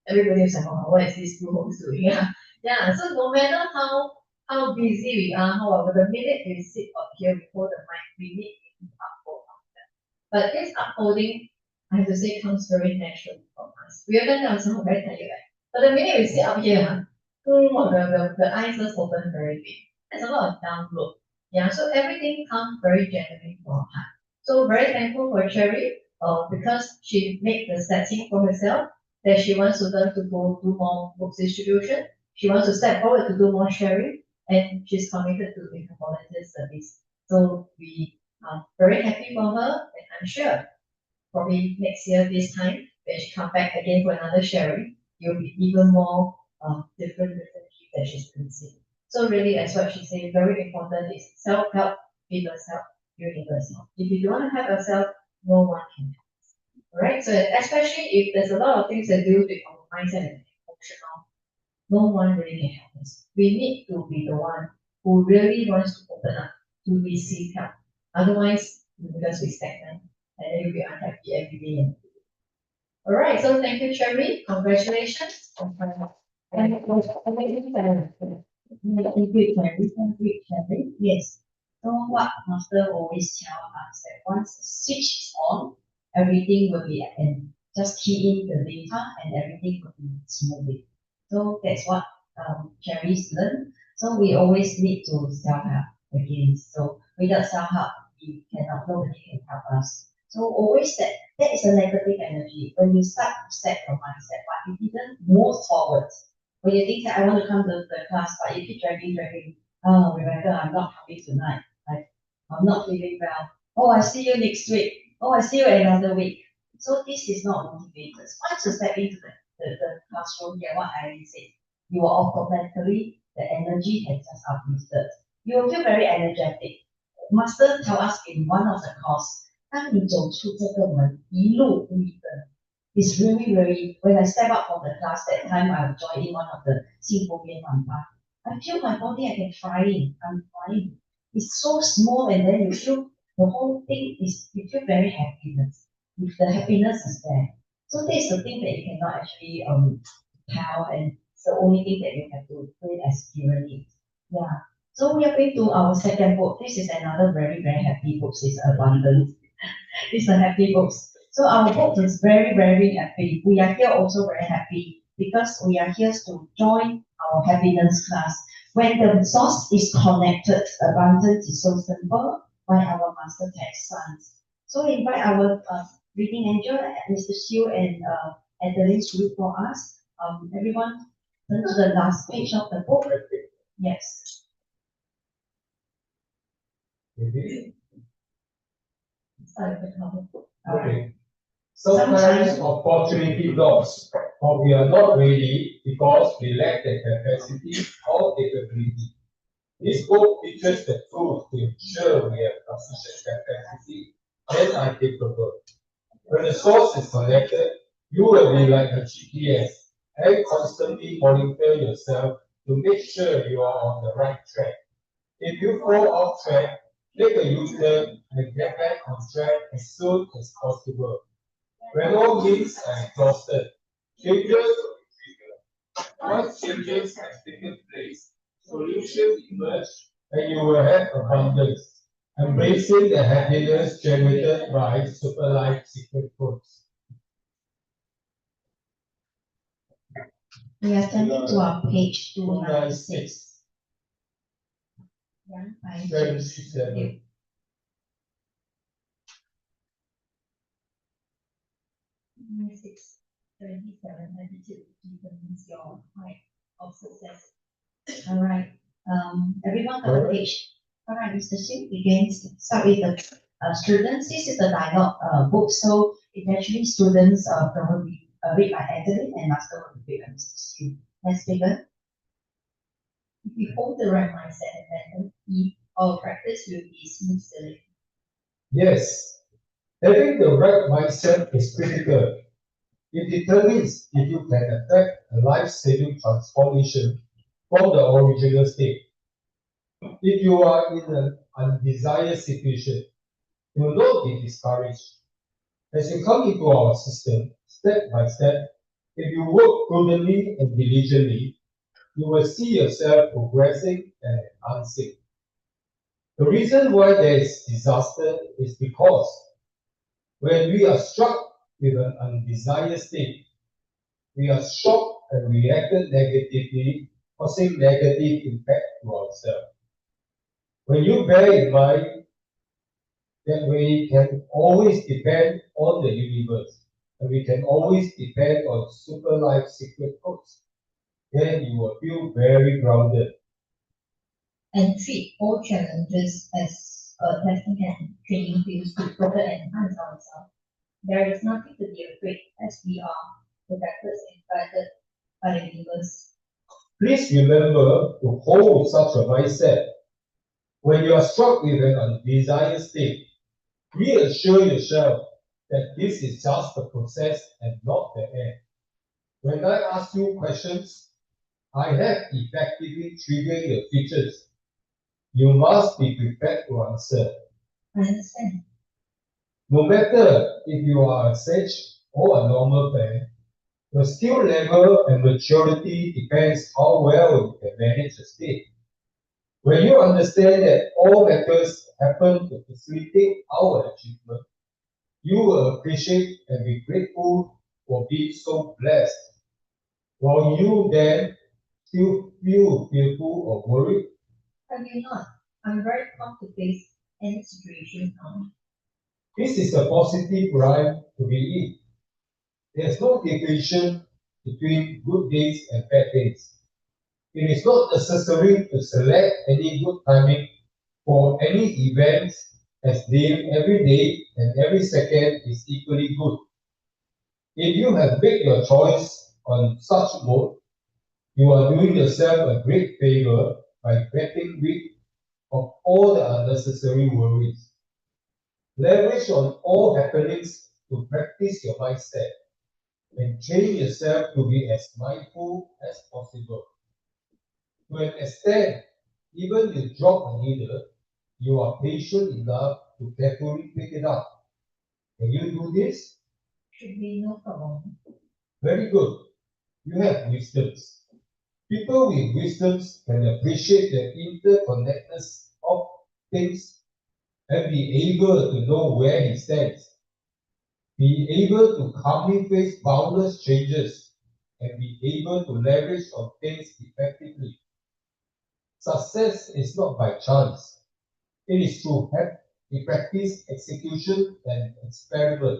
Everybody was like, oh, what is this two homes doing? Yeah. So no matter how busy we are, however, the minute we sit up here, we hold the mic, we need to uphold ourselves. But this upholding, I have to say, comes very naturally from us. We often tell ourselves very tired, right? But the minute we sit up here, the eyes just open very big. There's a lot of download. Yeah, so everything comes very genuinely from our heart. So very thankful for Cherry, because she made the setting for herself, that she wants to learn to go do more books distribution. She wants to step forward to do more sharing, and she's committed to doing her volunteer service. So we are very happy for her, and I'm sure probably next year this time, when she come back again for another sharing, you'll be even more different things that she's been seeing. So really, as what she said, very important is self-help, be yourself, you need yourself. If you don't want to help yourself, no one can help. Right? So especially if there's a lot of things that deal with our mindset and emotional, no one really can help us. We need to be the one who really wants to open up to receive help. Otherwise, because we stagnant and then we'll be unhappy every day. All right, so thank you, Cherry. Congratulations. And it was amazing. Thank you, Cherry. Thank you, Cherry. Yes. So what Master always tell us that once the switch is on, everything will be and just key in the data and everything will be smoothly. So that's what Cherry's learned. So we always need to self-help again. So without self-help, nobody can help us. So always that is a negative energy. When you start to set your mindset, but you didn't move forward. When you think that I want to come to the class, but you keep dragging. Oh, Rebecca, I'm not happy tonight. I'm not feeling well. Oh, I see you next week. Oh, I see you another week. So this is not motivated. Once you step into the classroom, yeah, what I said, you are automatically, the energy has just uplifted. You will feel very energetic. Master tell us in one of the course, 当你走出这个门，一路绿灯 it's really, really, when I step out from the class, that time I joined in one of the 幸福面晚班, I feel my body, I'm flying. It's so small, and then you feel the whole thing you feel very happiness. If the happiness is there. So this is the thing that you cannot actually tell, and it's the only thing that you have to really experience it. Yeah. So we are going to our second book. This is another very, very happy book. It's Abundance. It's a happy book. So our book is very, very happy. We are here also very happy because we are here to join our happiness class. When the source is connected, abundance is so simple by our master text science. So we invite our reading angel, Mr. Xiu and Adeline to read for us. Everyone turn to the last page of the book. Yes. Okay. Sometimes opportunity knocks, or we are not ready because we lack the capacity or capability. This book teaches the tools to ensure we have sufficient capacity and are capable. When the source is connected, you will be like a GPS and constantly monitor yourself to make sure you are on the right track. If you fall off track, take a U-turn and get back on track as soon as possible. When all means are exhausted, changes will be triggered. Once changes have taken place, solutions emerge and you will have abundance, embracing the happiness generated by Super Life Secret Codes. We are turning to our page 296. Yeah, I Strategy 6, 27, 32 determines your height of success. All right. Everyone on the page. All right, Mr. Sim, begin. Start with the students. This is the dialogue book, so it actually students probably read by Adeline and master will be read by Mr. Sim. Let's begin. If we hold the right mindset and then our practice will be smooth sailing. Yes, having the right mindset is critical. It determines if you can affect a life-saving transformation from the original state. If you are in an undesired situation, you will not be discouraged. As you come into our system, step by step, If you work prudently and diligently, you will see yourself progressing and enhancing. The reason why there is disaster is because when we are struck with an undesired state, we are shocked and reacted negatively, causing negative impact to ourselves. When you bear in mind that we can always depend on the universe, and we can always depend on super life secret codes, then you will feel very grounded. And treat all challenges as a testing and training fields to further enhance ourselves. There is nothing to be afraid as we are protected and guided by the universe. Please remember to hold such a mindset. When you are struck with an undesired state, reassure yourself that this is just the process and not the end. When I ask you questions, I have effectively triggered your features. You must be prepared to answer. I understand. No matter if you are a sage or a normal fan, your skill level and maturity depends how well you can manage the state. When you understand that all matters happen to facilitate our achievement, you will appreciate and be grateful for being so blessed. While you then still feel fearful or worried, I will not. I'm very calm to face any situation now. this is a positive rhyme to be in. There's no division between good days and bad days. It is not necessary to select any good timing for any events, as every day and every second is equally good. If you have made your choice on such mode, you are doing yourself a great favor by getting rid of all the unnecessary worries. Leverage on all happenings to practice your mindset and train yourself to be as mindful as possible. To an extent, even you drop a needle, you are patient enough to carefully pick it up. Can you do this? Should be no problem. Very good. You have wisdoms. People with wisdoms can appreciate the interconnectedness of things and be able to know where he stands. Be able to calmly face boundless changes and be able to leverage on things effectively. Success is not by chance. It is through practice, execution, and experiment.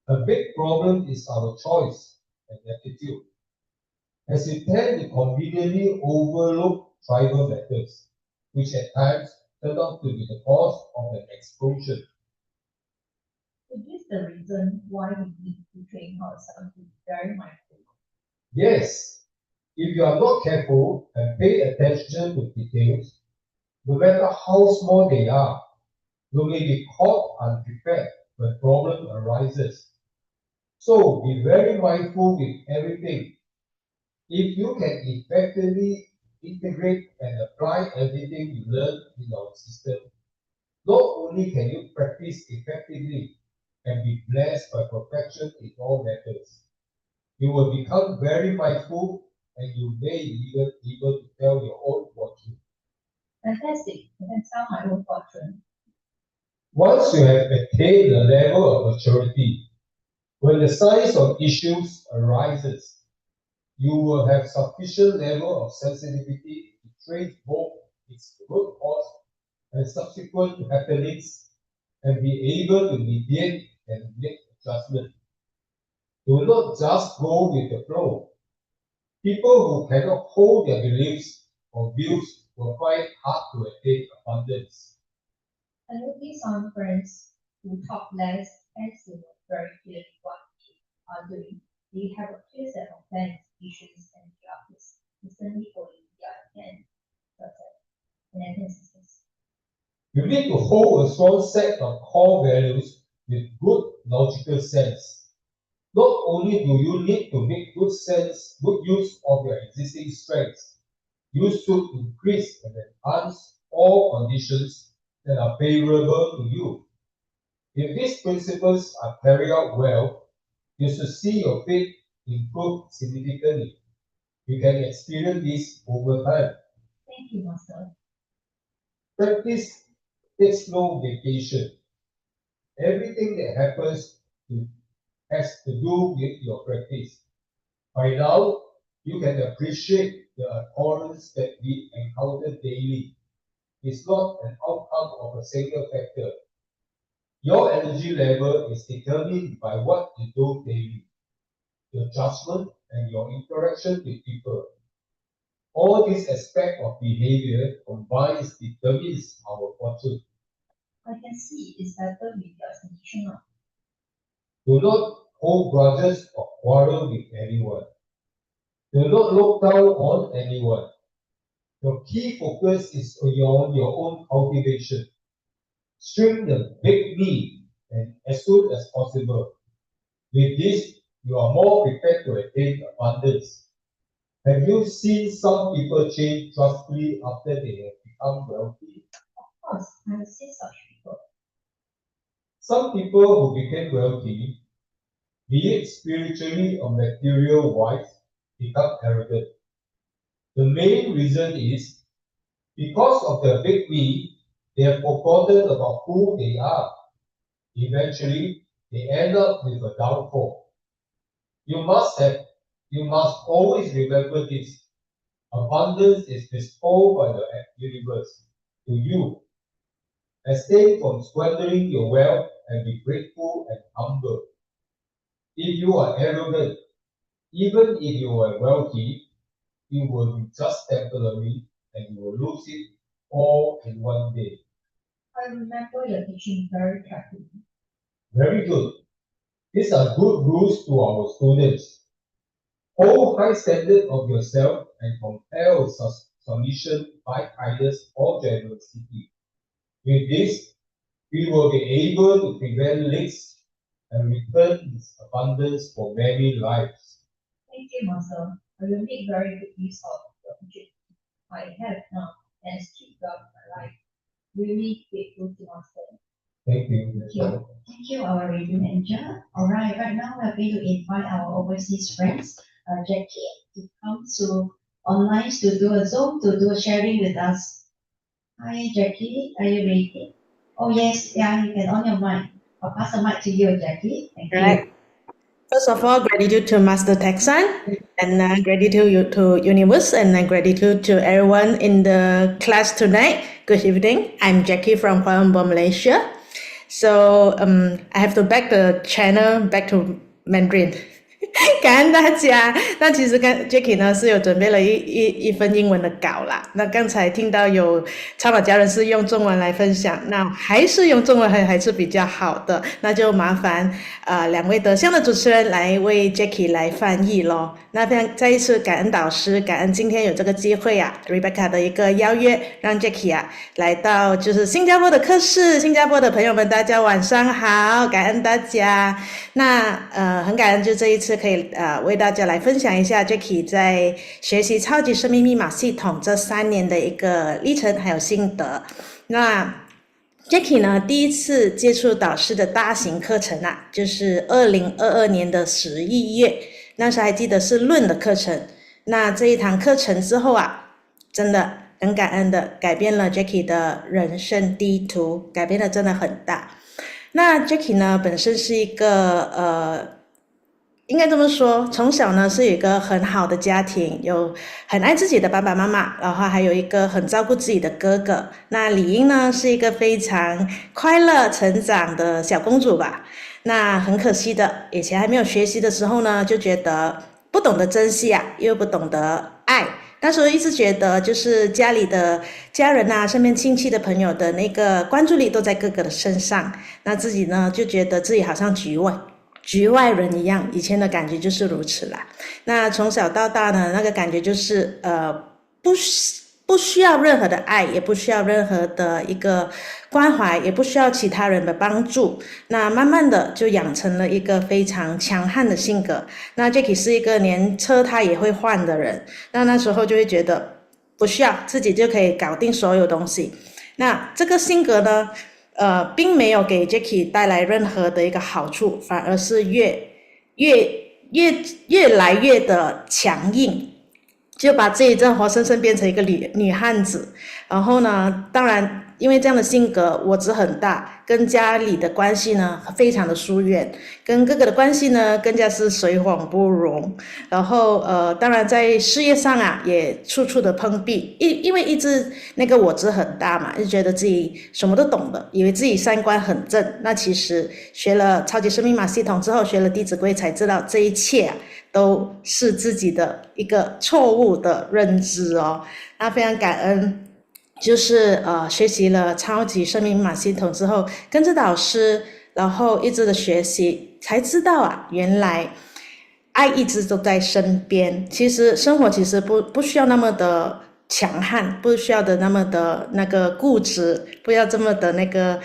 A big problem is our choice and attitude, as we tend to conveniently overlook trivial matters, which at times turn out to be the cause of an explosion. Is this the reason why we need to train ourselves to be very mindful? Yes, if you are not careful and pay attention to details, no matter how small they are, you may be caught unprepared when problem arises. So be very mindful with everything. If you can effectively integrate and apply everything you learn in our system, not only can you practice effectively and be blessed by perfection in all matters, you will become very mindful and you may even be able to tell your own fortune. Fantastic. I can tell my own fortune. Once you have attained a level of maturity, when the size of issues arises, you will have sufficient level of sensitivity to trace both its root cause and subsequent happenings and be able to mediate and make adjustment. Do not just go with the flow. People who cannot hold their beliefs or views will find it hard to attain abundance. I notice some friends who talk less and see very clearly what they are doing. They have a clear set of plans, visions, and objectives, instantly following their plan, success, and intensities. You need to hold a strong set of core values with good logical sense. Not only do you need to make good use of your existing strengths, you should increase and enhance all conditions that are favorable to you. If these principles are carried out well, you should see your fate improve significantly. You can experience this over time. Thank you, Master. Practice takes no vacation. Everything that happens has to do with your practice. By now, you can appreciate the occurrence that we encounter daily. It's not an outcome of a single factor. Your energy level is determined by what you do daily, your judgment, and your interaction with people. All these aspects of behavior combines determines our fortune. I can see it's better with your execution now. Do not hold grudges or quarrel with anyone. Do not look down on anyone. Your key focus is on your own cultivation. Shrink the big me and as soon as possible. With this, you are more prepared to attain abundance. Have you seen some people change drastically after they have become wealthy? Of course, I have seen such people. Some people who became wealthy, be it spiritually or material wise, become arrogant. The main reason is because of their big me, they have forgotten about who they are. Eventually, they end up with a downfall. You must always remember this. Abundance is bestowed by the universe to you. Abstain from squandering your wealth and be grateful and humble. If you are arrogant, even if you are wealthy, it will be just temporary and you will lose it all in one day. I remember your teaching very carefully. Very good. These are good rules to our students. Hold high standard of yourself and compel submission by kindness or generosity. With this, we will be able to prevent leaks and return this abundance for many lives. Thank you, Master. I will make very good use of the object I have now and keep up my life. Really grateful to Master. Thank you. Thank you, our radio manager. All right, right now we're going to invite our overseas friends, Jackie, to come to online to do a Zoom, to do a sharing with us. Hi, Jackie, are you ready? Oh, yes, yeah, you can on your mic. I'll pass the mic to you, Jackie. Thank you. Right. First of all, gratitude to Master Texan and gratitude to Universe and gratitude to everyone in the class tonight. Good evening. I'm Jackie from Kuala Lumpur, Malaysia. So I have to back the channel back to Mandarin. 感恩大家。那其实Jackie 呢是有准备了一份英文的稿啦。那刚才听到有超马家人是用中文来分享，那还是用中文还是比较好的。那就麻烦两位德相的主持人来为 Jackie 来翻译咯。那非常再一次感恩导师，感恩今天有这个机会啊 ，Rebecca 的一个邀约，让 Jackie 啊来到就是新加坡的课室。新加坡的朋友们，大家晚上好，感恩大家。那很感恩就这一次可以为大家来分享一下 Jackie 在学习超级生命密码系统这3年的一个历程还有心得。那 Jackie 呢第一次接触导师的大型课程啊，就是2022年的11月，那时候还记得是论的课程。那这一堂课程之后啊，真的很感恩的改变了 Jackie 的人生地图，改变的真的很大。那 Jackie 呢本身是一个应该这么说，从小呢是有一个很好的家庭，有很爱自己的爸爸妈妈，然后还有一个很照顾自己的哥哥。那理应呢是一个非常快乐成长的小公主吧。那很可惜的，以前还没有学习的时候呢，就觉得不懂得珍惜啊，又不懂得爱。那时候一直觉得就是家里的家人啊，身边亲戚的朋友的那个关注力都在哥哥的身上，那自己呢就觉得自己好像局外人一样，以前的感觉就是如此啦。那从小到大呢，那个感觉就是不需要任何的爱，也不需要任何的一个关怀，也不需要其他人的帮助。那慢慢的就养成了一个非常强悍的性格。那 Jackie 是一个连车他也会换的人，那时候就会觉得不需要，自己就可以搞定所有东西。那这个性格呢并没有给 Jackie 带来任何的一个好处，反而是越越来越的强硬，就把自己这活生生变成一个女汉子。然后呢，当然因为这样的性格，我执很大，跟家里的关系呢非常的疏远，跟哥哥的关系呢更加是水火不容。然后当然在事业上啊也处处的碰壁，因为一直那个我执很大嘛，就觉得自己什么都懂的，以为自己三观很正。那其实学了超级生命码系统之后，学了弟子规才知道这一切都是自己的一个错误的认知哦。那非常感恩，就是学习了超级生命码系统之后，跟着导师，然后一直的学习，才知道啊，原来爱一直都在身边。其实生活其实不需要那么的强悍，不需要的那么的那个固执，不要这么的那个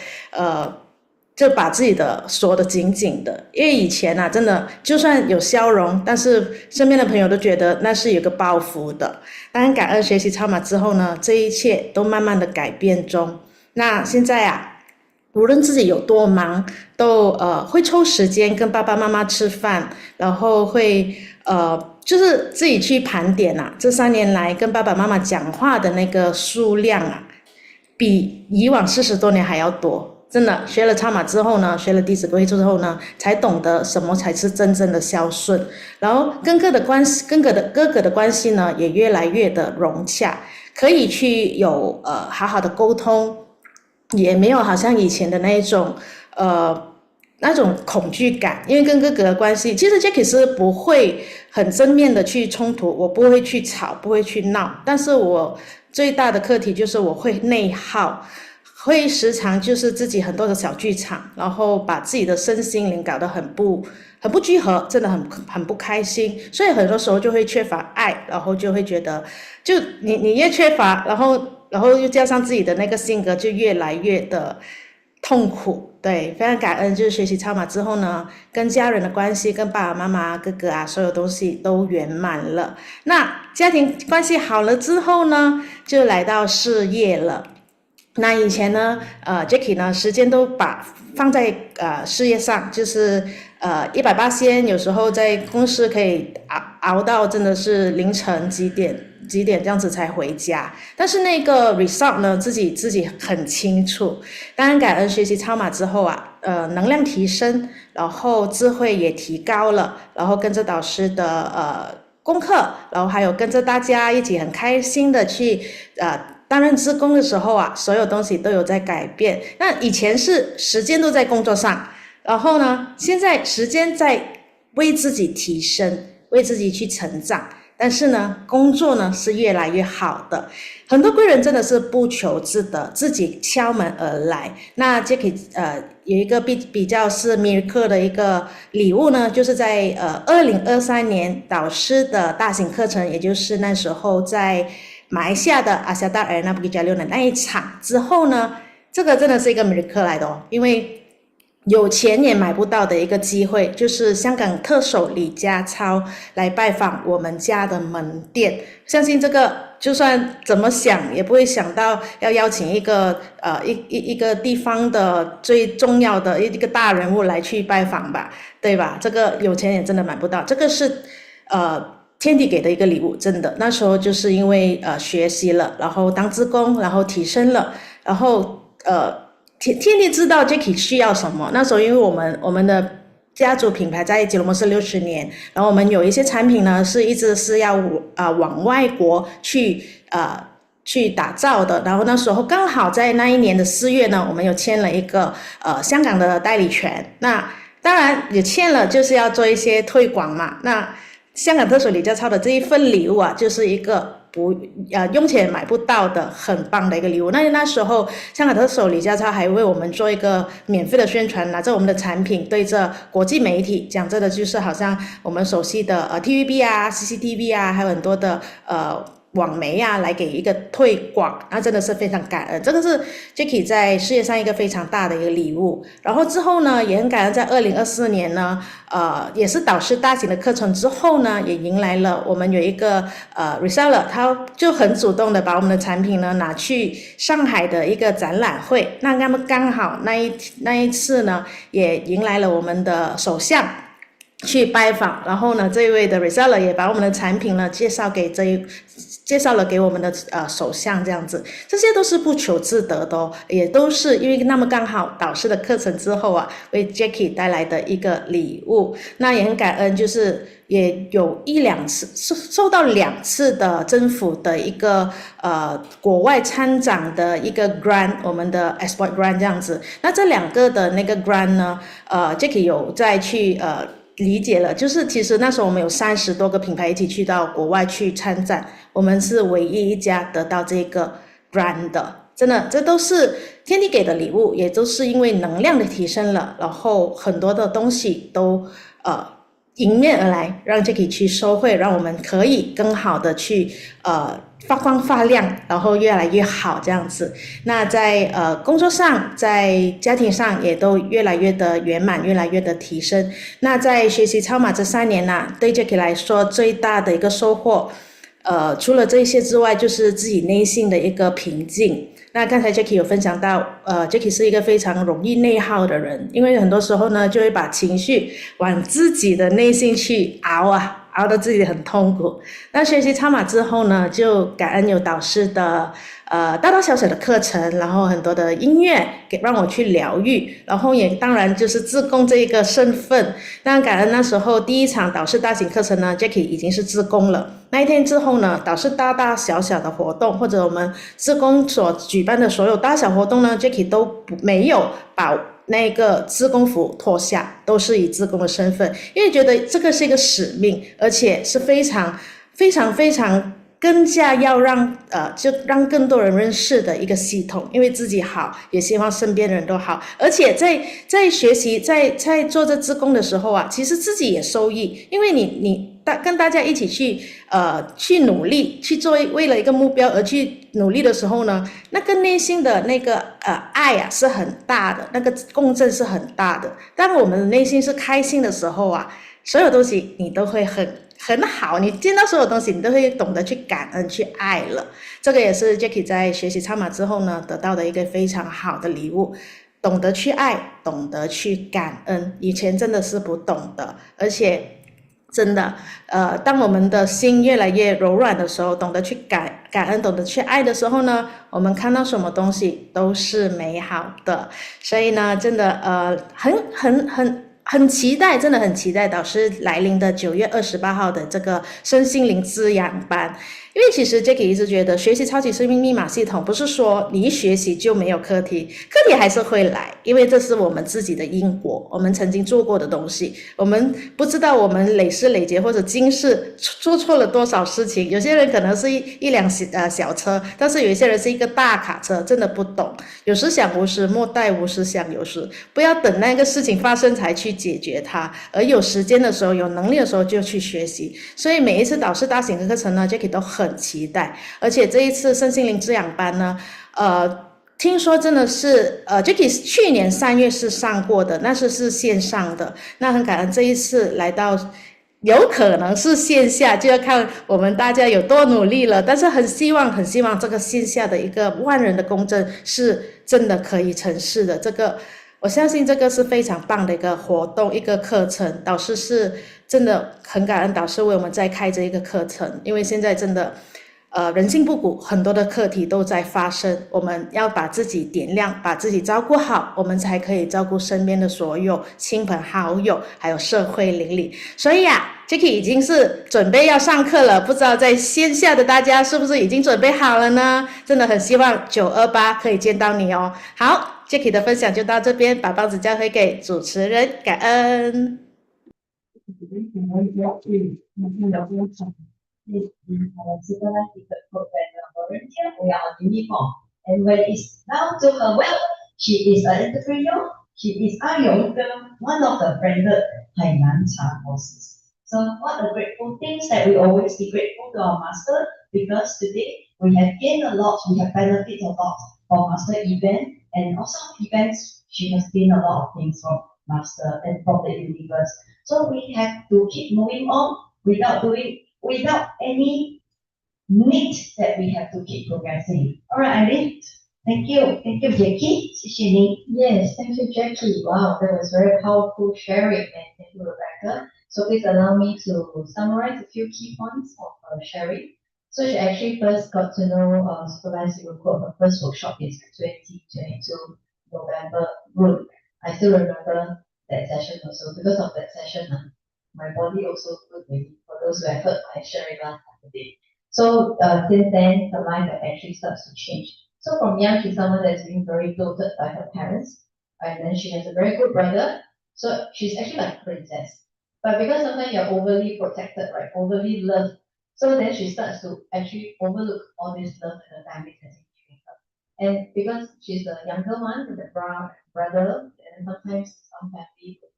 就把自己的锁得紧紧的。因为以前啊，真的就算有笑容，但是身边的朋友都觉得那是有个包袱的。当然感恩学习超码之后呢，这一切都慢慢的改变中。那现在啊，无论自己有多忙，都会抽时间跟爸爸妈妈吃饭，然后会就是自己去盘点啊，这3年来跟爸爸妈妈讲话的那个数量啊，比以往40多年还要多。真的学了超码之后呢，学了弟子规之后呢，才懂得什么才是真正的孝顺。然后跟哥哥的关系呢，也越来越的融洽，可以去有好好的沟通，也没有好像以前的那种恐惧感。因为跟哥哥的关系，其实 Jackie 是不会很正面的去冲突，我不会去吵，不会去闹，但是我最大的课题就是我会内耗，会时常就是自己很多的小剧场，然后把自己的身心灵搞得很不聚合，真的很不开心。所以很多时候就会缺乏爱，然后就会觉得就你越缺乏，然后又加上自己的那个性格，就越来越的痛苦。对，非常感恩，就是学习超码之后呢，跟家人的关系，跟爸爸妈妈哥哥啊，所有东西都圆满了。那家庭关系好了之后呢，就来到事业了。那以前呢Jackie 呢时间都放在事业上，就是180%，有时候在公司可以熬到真的是凌晨几点这样子才回家。但是那个 result 呢，自己很清楚。当然感恩学习超码之后啊，能量提升，然后智慧也提高了，然后跟着导师的功课，然后还有跟着大家一起很开心的去担任志工的时候啊，所有东西都有在改变。那以前是时间都在工作上，然后呢，现在时间在为自己提升，为自己去成长。但是呢，工作呢是越来越好的。很多贵人真的是不求自得，自己敲门而来。那 Jackie 有一个比较是 miracle 的一个礼物呢，就是在2023年导师的大型课程，也就是那时候在马来西亚的阿夏达尔纳布吉加六的那一场之后呢，这个真的是一个 miracle 来的哦。因为有钱也买不到的一个机会，就是香港特首李家超来拜访我们家的门店。相信这个就算怎么想也不会想到要邀请一个一个地方的最重要的一个大人物来去拜访吧，对吧？这个有钱也真的买不到，这个是天地给的一个礼物，真的。那时候就是因为学习了，然后当志工，然后提升了，然后天地知道 Jackie 需要什么。那时候因为我们的家族品牌在吉隆坡是60年，然后我们有一些产品呢是一直是要往外国去打造的。然后那时候刚好在那一年的4月呢，我们有签了一个香港的代理权。那当然也签了，就是要做一些推广嘛。那香港特首李家超的这一份礼物啊，就是一个用钱买不到的很棒的一个礼物。那时候香港特首李家超还为我们做一个免费的宣传，拿着我们的产品对着国际媒体讲，这的就是好像我们熟悉的TVB 啊 CCTV 啊，还有很多的网媒啊来给一个推广，那真的是非常感恩。这个是 Jackie 在事业上一个非常大的一个礼物。然后之后呢，也很感恩在2024年呢也是导师大型的课程之后呢，也迎来了我们有一个reseller， 他就很主动的把我们的产品呢拿去上海的一个展览会。那他们刚好那一次呢，也迎来了我们的首相去拜访，然后呢，这一位的 reseller 也把我们的产品呢介绍了给我们的首相，这样子，这些都是不求自得的哦，也都是因为那么刚好导师的课程之后啊，为 Jackie 带来的一个礼物，那也很感恩，就是也有1-2次受到2次的政府的一个国外参展的一个 grant， 我们的 export grant 这样子，那这2个的那个 grant 呢，Jackie 有再去理解了，就是其实那时候我们有30多个品牌一起去到国外去参展，我们是唯一一家得到这个 grant 的，真的，这都是天地给的礼物，也都是因为能量的提升了，然后很多的东西都迎面而来，让 Jackie 去收获，让我们可以更好的去发光发亮，然后越来越好这样子。那在工作上，在家庭上也都越来越的圆满，越来越的提升。那在学习超码这3年啊，对 Jackie 来说最大的一个收获，除了这些之外，就是自己内心的一个平静。那刚才 Jackie 有分享到Jackie 是一个非常容易内耗的人，因为很多时候呢就会把情绪往自己的内心去熬得自己很痛苦。那学习超码之后呢，就感恩有导师的大大小小的课程，然后很多的音乐让我去疗愈，然后也当然就是志工这一个身份。那感恩那时候第一场导师大型课程呢 Jackie 已经是志工了，那一天之后呢，导师大大小小的活动或者我们志工所举办的所有大小活动呢 Jackie 都没有把那个志工服脱下，都是以志工的身份，因为觉得这个是一个使命，而且是非常更加要就让更多人认识的一个系统，因为自己好，也希望身边的人都好，而且在学习在做这志工的时候啊，其实自己也受益，因为你跟大家一起去努力，去做为了一个目标而去努力的时候呢，那个内心的那个爱啊是很大的，那个共振是很大的。当我们的内心是开心的时候啊，所有东西你都会很好，你见到所有东西你都会懂得去感恩去爱了。这个也是 Jackie 在学习超码之后呢得到的一个非常好的礼物，懂得去爱，懂得去感恩，以前真的是不懂的，而且真的当我们的心越来越柔软的时候，懂得去感恩，懂得去爱的时候呢，我们看到什么东西都是美好的。所以呢真的很期待，真的很期待导师来临的9月28号的这个身心灵滋养班。因为其实 Jackie 一直觉得学习超级生命密码系统不是说你一学习就没有课题，课题还是会来，因为这是我们自己的因果，我们曾经做过的东西，我们不知道我们累世累劫或者今世做错了多少事情。有些人可能是一辆小车，但是有一些人是一个大卡车，真的不懂。有时想无时，莫待无时想有时，不要等那个事情发生才去解决它，而有时间的时候，有能力的时候就去学习。所以每一次导师大型的课程呢 Jackie 都很期待，而且这一次身心灵滋养班呢听说真的是Jackie 去年3月是上过的，那是线上的，那很感恩这一次来到有可能是线下，就要看我们大家有多努力了，但是很希望这个线下的一个万人的共振是真的可以成事的。这个我相信这个是非常棒的一个活动，一个课程，导师是真的很感恩导师为我们在开这一个课程，因为现在真的人心不古，很多的课题都在发生，我们要把自己点亮，把自己照顾好，我们才可以照顾身边的所有亲朋好友，还有社会邻里。所以Jackie 已经是准备要上课了，不知道在线下的大家是不是已经准备好了呢？真的很希望928可以见到你哦。好， Jackie 的分享就到这边，把棒子交回给主持人，感恩。This is our supervised program volunteer. We are on uniform. And when it's now to her well, she is an entrepreneur. She is our young girl, one of the branded Hainan Cha horses. So what a grateful things that we always be grateful to our master, because today we have gained a lot, we have benefited a lot from master event, and also events she has gained a lot of things from master and from the universe. So we have to keep moving on without any need that we have to keep progressing. All right, Irene. Thank you, Jackie. Yes, thank you, Jackie. Wow, that was very powerful sharing, and thank you, Rebecca. So please allow me to summarize a few key points of Sherry. So she actually first got to know Supervised Code. Her first workshop is 2022 November Room. I still remember that session also. Because of that session, my body also good maybe for those who have heard my Sherry last Saturday. So since then, her life actually starts to change. So from young, she's someone that's been very doted by her parents, and then she has a very good brother. So she's actually like a princess. But because sometimes you're overly protected, right, overly loved, so then she starts to actually overlook all this love that her family has been giving her. And because she's the younger one with the brother, and sometimes some family put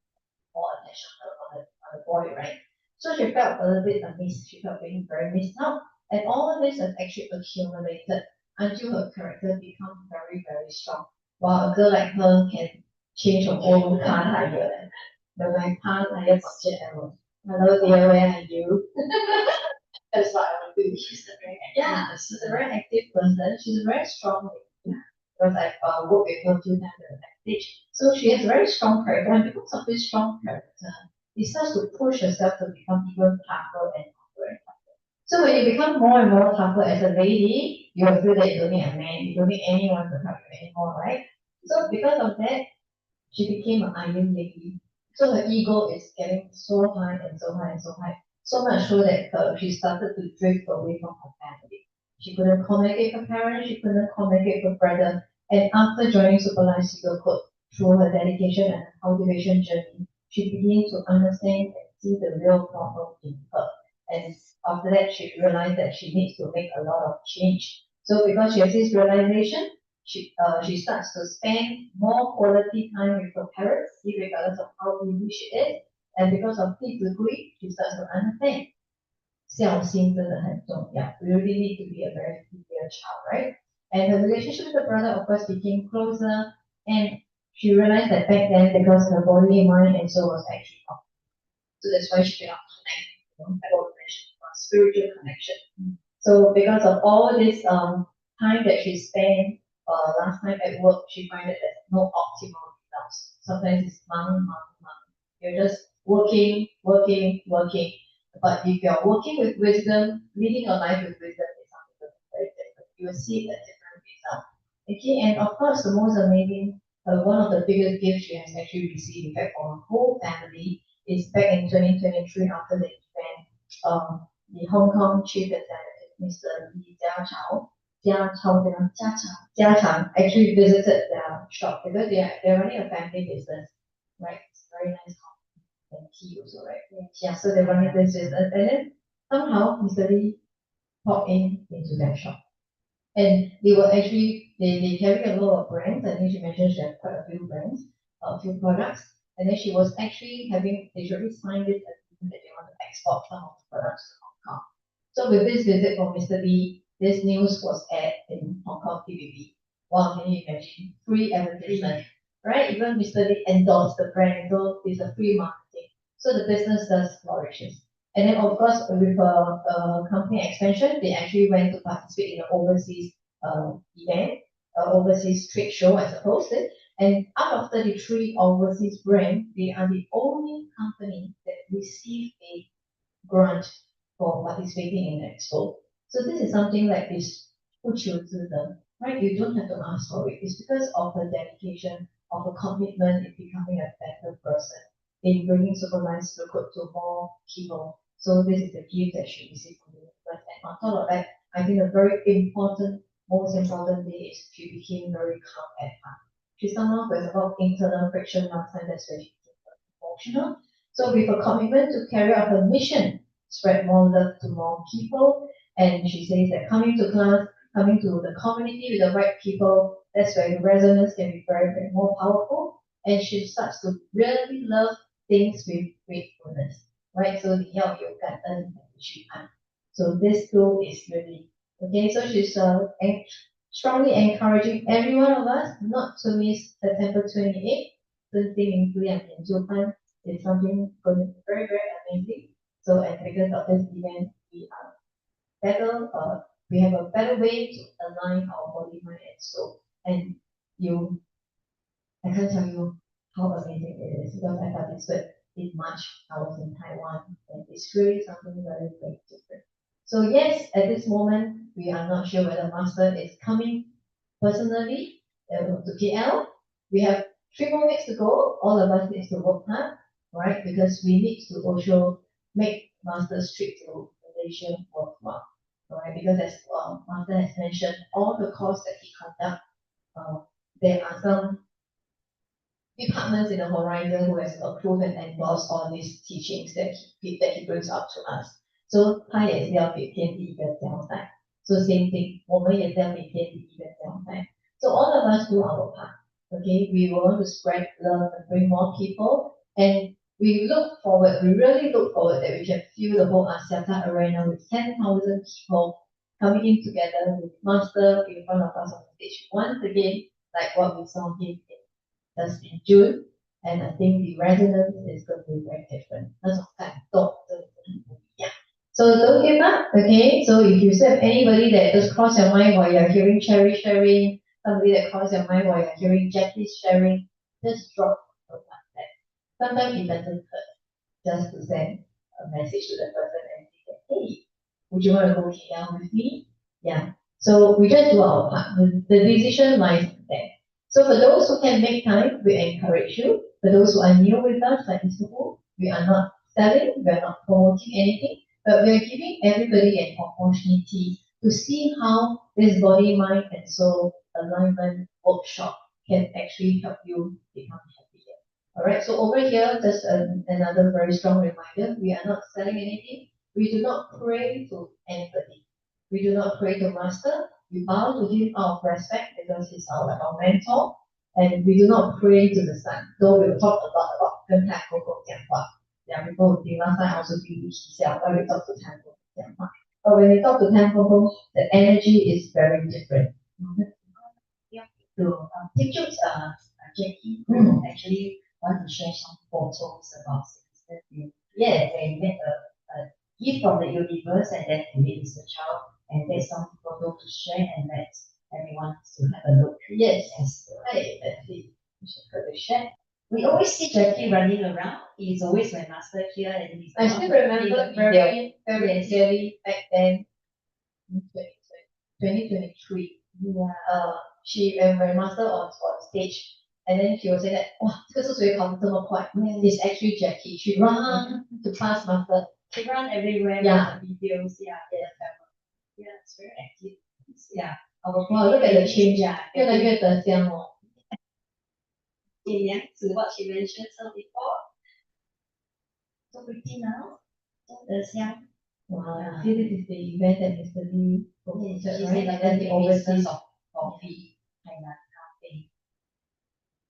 more attention on the boy, right? So she felt a little bit missed. She felt being very missed out. And all of this has actually accumulated until her character becomes very, very strong. While a girl like her can change her whole car tire. The my car tire budget error. Hello dear, where are you? That's what I want to do. She's a very active person. She's a very strong lady. Because I've worked with her a few times at the backstage. So she has a very strong character, and because of this strong character, she starts to push herself to become even tougher and tougher and tougher. So when you become more and more tougher as a lady, you will feel that you don't need a man, you don't need anyone to help you anymore, right? So because of that, she became an iron lady. So her ego is getting so high and so high and so high. So much so that she started to drift away from her family. She couldn't communicate with her parents, she couldn't communicate with her brother. And after joining Supervised Legal Code, through her dedication and cultivation journey, she began to understand and see the real problem in her. And after that, she realized that she needs to make a lot of change. So because she has this realization, she starts to spend more quality time with her parents, regardless of how busy she is. And because of this degree, she starts to understand. 孝心真的很重要. We really need to be a very filial child, right? And her relationship with her brother, of course, became closer. And she realized that back then, because her body, mind, and soul was actually off. So that's why she cannot connect. I always mentioned spiritual connection. So because of all this time that she spent last time at work, she find that there's no optimal results. Sometimes it's month. You're just working. But if you're working with wisdom, leading your life with wisdom is something very different. You will see a different result. Okay, and of course, the most amazing, one of the biggest gifts she has actually received, in fact, from her whole family, is back in 2023 after the event, the Hong Kong Chief Executive, Mr. Li Jiachang actually visited their shop because they're running a family business, right? It's very nice and tea also, right? Yeah, so they're running this business, and then somehow Mr. Lee popped into their shop. And they were actually, they carry a lot of brands. I think she mentioned she has quite a few brands, a few products. And then she was actually they already signed this agreement that they want to export some of the products to Hong Kong. So with this visit from Mr. Lee, this news was aired in Hong Kong TVB. Wow, can you imagine? Free advertisement, right? Even Mr. Lee endorsed the brand, so it's a free marketing. So the business does flourishes. And then, of course, with company expansion, they actually went to participate in the overseas event, overseas trade show, I suppose. And out of 33 overseas brands, they are the only company that received a grant for participating in the expo. So this is something like this, right? You don't have to ask for it. It's because of the dedication, of the commitment in becoming a better person, in bringing Supervised Code to more people. So this is the gift that she received from the universe. And on top of that, I think the very important, most important thing is she became very calm at heart. She's someone who has a lot of internal friction last time, that's where she became emotional. So with a commitment to carry out her mission, spread more love to more people, and she says that coming to class, coming to the community with the right people, that's where the resonance can be very, very more powerful. And she starts to really love things with gratefulness, right? So 你要有感恩去爱. So this too is really okay. So she's strongly encouraging every one of us not to miss September 28th. 真心灵滋养研究班 is something going to be very, very amazing. So and because of this event, we are better. We have a better way to align our body, mind, and soul. And I can't tell you how amazing it is because I participate in March, I was in Taiwan, and it's really something very, very different. So yes, at this moment, we are not sure whether Master is coming personally to KL. We have 3 more weeks to go. All of us need to work hard, right? Because we need to also make Master's trip to Malaysia worthwhile, right? Because as Master has mentioned, all the courses that he conducts, there are some departments in the horizon who has approved and endorsed all these teachings that he brings up to us. So 他也是要给天地一个交代。So same thing, 我们也是要给天地一个交代。So all of us do our part. Okay, we want to spread love and bring more people, and we really look forward that we can fill the whole Asiata arena with 10,000 people coming in together with Master in front of us on stage once again, like what we saw him just in June, and I think the resonance is going to be very different. 那种感动真的很不一样。So don't give up, okay? So if you still have anybody that just cross your mind while you're hearing Cherry sharing, somebody that cross your mind while you're hearing Jackie's sharing, just drop a WhatsApp. Sometimes it doesn't hurt just to send a message to the person and say, hey, would you want to go KL with me? Yeah. So we just do our part. The decision lies with them. So for those who can make time, we encourage you. For those who are new with us, like Mr. Wu, we are not selling, we are not promoting anything, but we are giving everybody an opportunity to see how this body, mind, and soul alignment workshop can actually help you become happier. All right, so over here, just another very strong reminder, we are not selling anything. We do not pray to anybody. We do not pray to Master. We bow to him out of respect because he's our mentor. And we do not pray to the sun, though we'll talk a lot about 跟太公公讲话. Yeah, people would think last time I also do this why we talk to 太公公讲话. But when we talk to 太公公, the energy is very different. Yeah, to pictures, Jackie actually want to share some photos about Sister View. Yeah, they get a gift from the universe and then it is a child and there's some photo to share and let everyone to have a look. Yes, Right, we should go to share. We always see Jackie running around. He's always my master here and he's I still remember very, very Yes. clearly back then, 2023. When Master was on stage, and then he was saying that, 哇，这个是谁跑得这么快？ It's actually Jackie. She run to pass Master. She run everywhere. Yeah. With the videos, yeah. Yeah, it's very active. Yeah. Wow, look at the change. Yeah. 越来越得香哦。To what she mentioned so before. So pretty now. So the young. Wow, this is the event that Mr. Lee She promoted, said right? that And then the the overseas overseas. of coffee Thailand cafe.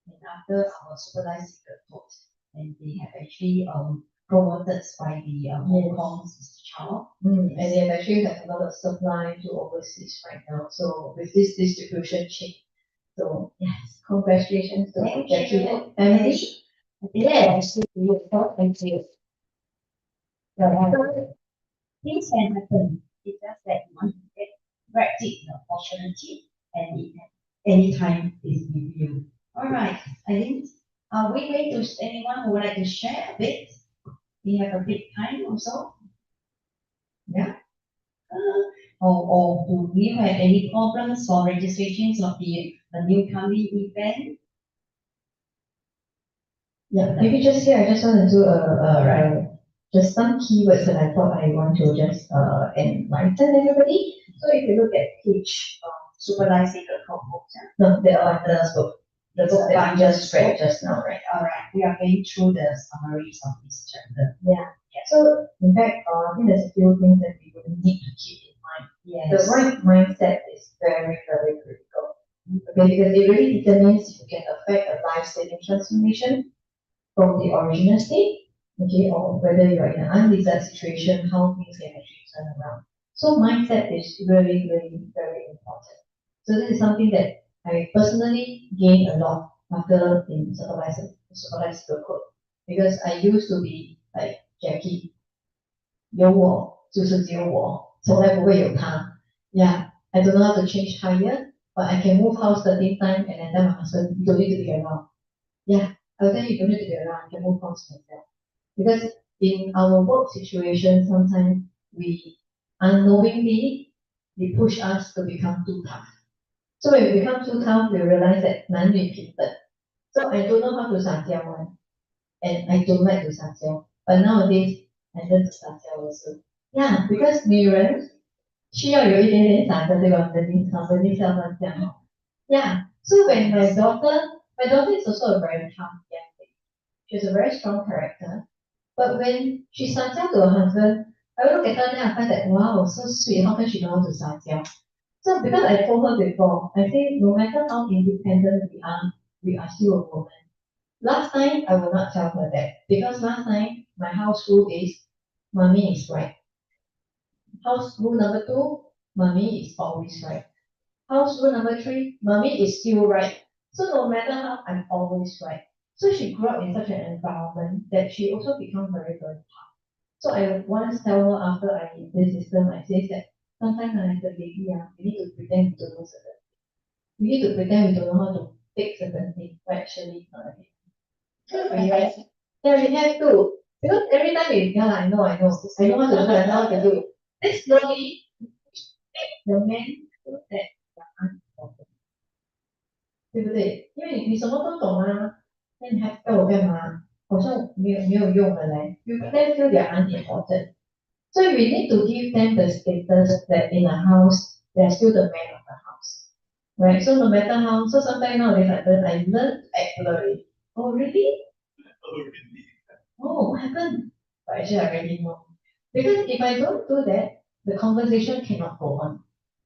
And after our supervised secret vote, and they have actually promoted by the Hong Kong's child. And they have actually have a lot of supply to overseas right now. So with this distribution chain. So yes, congratulations to Thank Jackie you. and family. Yes, thank you. Things can happen. It's just that you want to get grab it the opportunity and it anytime is with you. All right, I think we wait to anyone who would like to share a bit. We have a bit time also. Yeah. Or do we have any problems for registrations of the new coming event? Yeah, maybe just here, I just want to do just some keywords that I thought I want to just enlighten everybody. So if you look at page Supervised secret cookbooks. no, the book that we just read just now, right? All right, we are going through the summaries of this chapter. Yeah. So in fact, I think there's a few things that we will need to keep in mind. Yes. The right mindset is very, very critical. Okay, because it really determines if you can affect a life-saving transformation from the original state, okay, or whether you're in an undesired situation, how things can actually turn around. So mindset is really, really very important. So this is something that I personally gained a lot after in supervised code, because I used to be like Jackie, 有我就是只有我，从来不会有他。Yeah, I don't know how to change higher, but I can move house 13 times and then tell my husband, you don't need to be around. Yeah, I'll tell you don't need to be around, I can move house myself. Because in our work situation, sometimes we unknowingly, we push us to become too tough. So when we become too tough, we realize that 男女平等. So I don't know how to 撒娇 one, and I don't like to 撒娇. But nowadays, I learn to 撒娇 also. Yeah, because 女人需要有一点点傻的，对吧？人家常人家这样讲。Yeah. So when my daughter is also a very tough young lady. She's a very strong character. But when she 撒娇 to her husband, I will look at her and I find that wow, so sweet. How can she know how to 撒娇? So because I told her before, I say no matter how independent we are still a woman. Last time I will not tell her that because last time my house rule is mommy is right. House rule number 2, mommy is always right. House rule number 3, mommy is still right. So no matter how, I'm always right. So she grew up in such an environment that she also become very, very tough. So I once tell her after I in this system, I say that sometimes when as a baby, we need to pretend we don't know certain. We need to pretend we don't know how to fix certain things, but actually not really. Right? Yeah, we have to. Because every time we, yeah, I know what to do, I know what to do. Then slowly, the man feel that they are unimportant. 对不对？因为你什么都懂啊，那你还要我干嘛？好像没有用的嘞。You make them feel they are unimportant. So we need to give them the status that in a house, they're still the man of the house. Right? So no matter how, so sometimes nowadays I learn to act blurry. Oh, really? Oh, what happened? But actually, I already know. Because if I don't do that, the conversation cannot go on.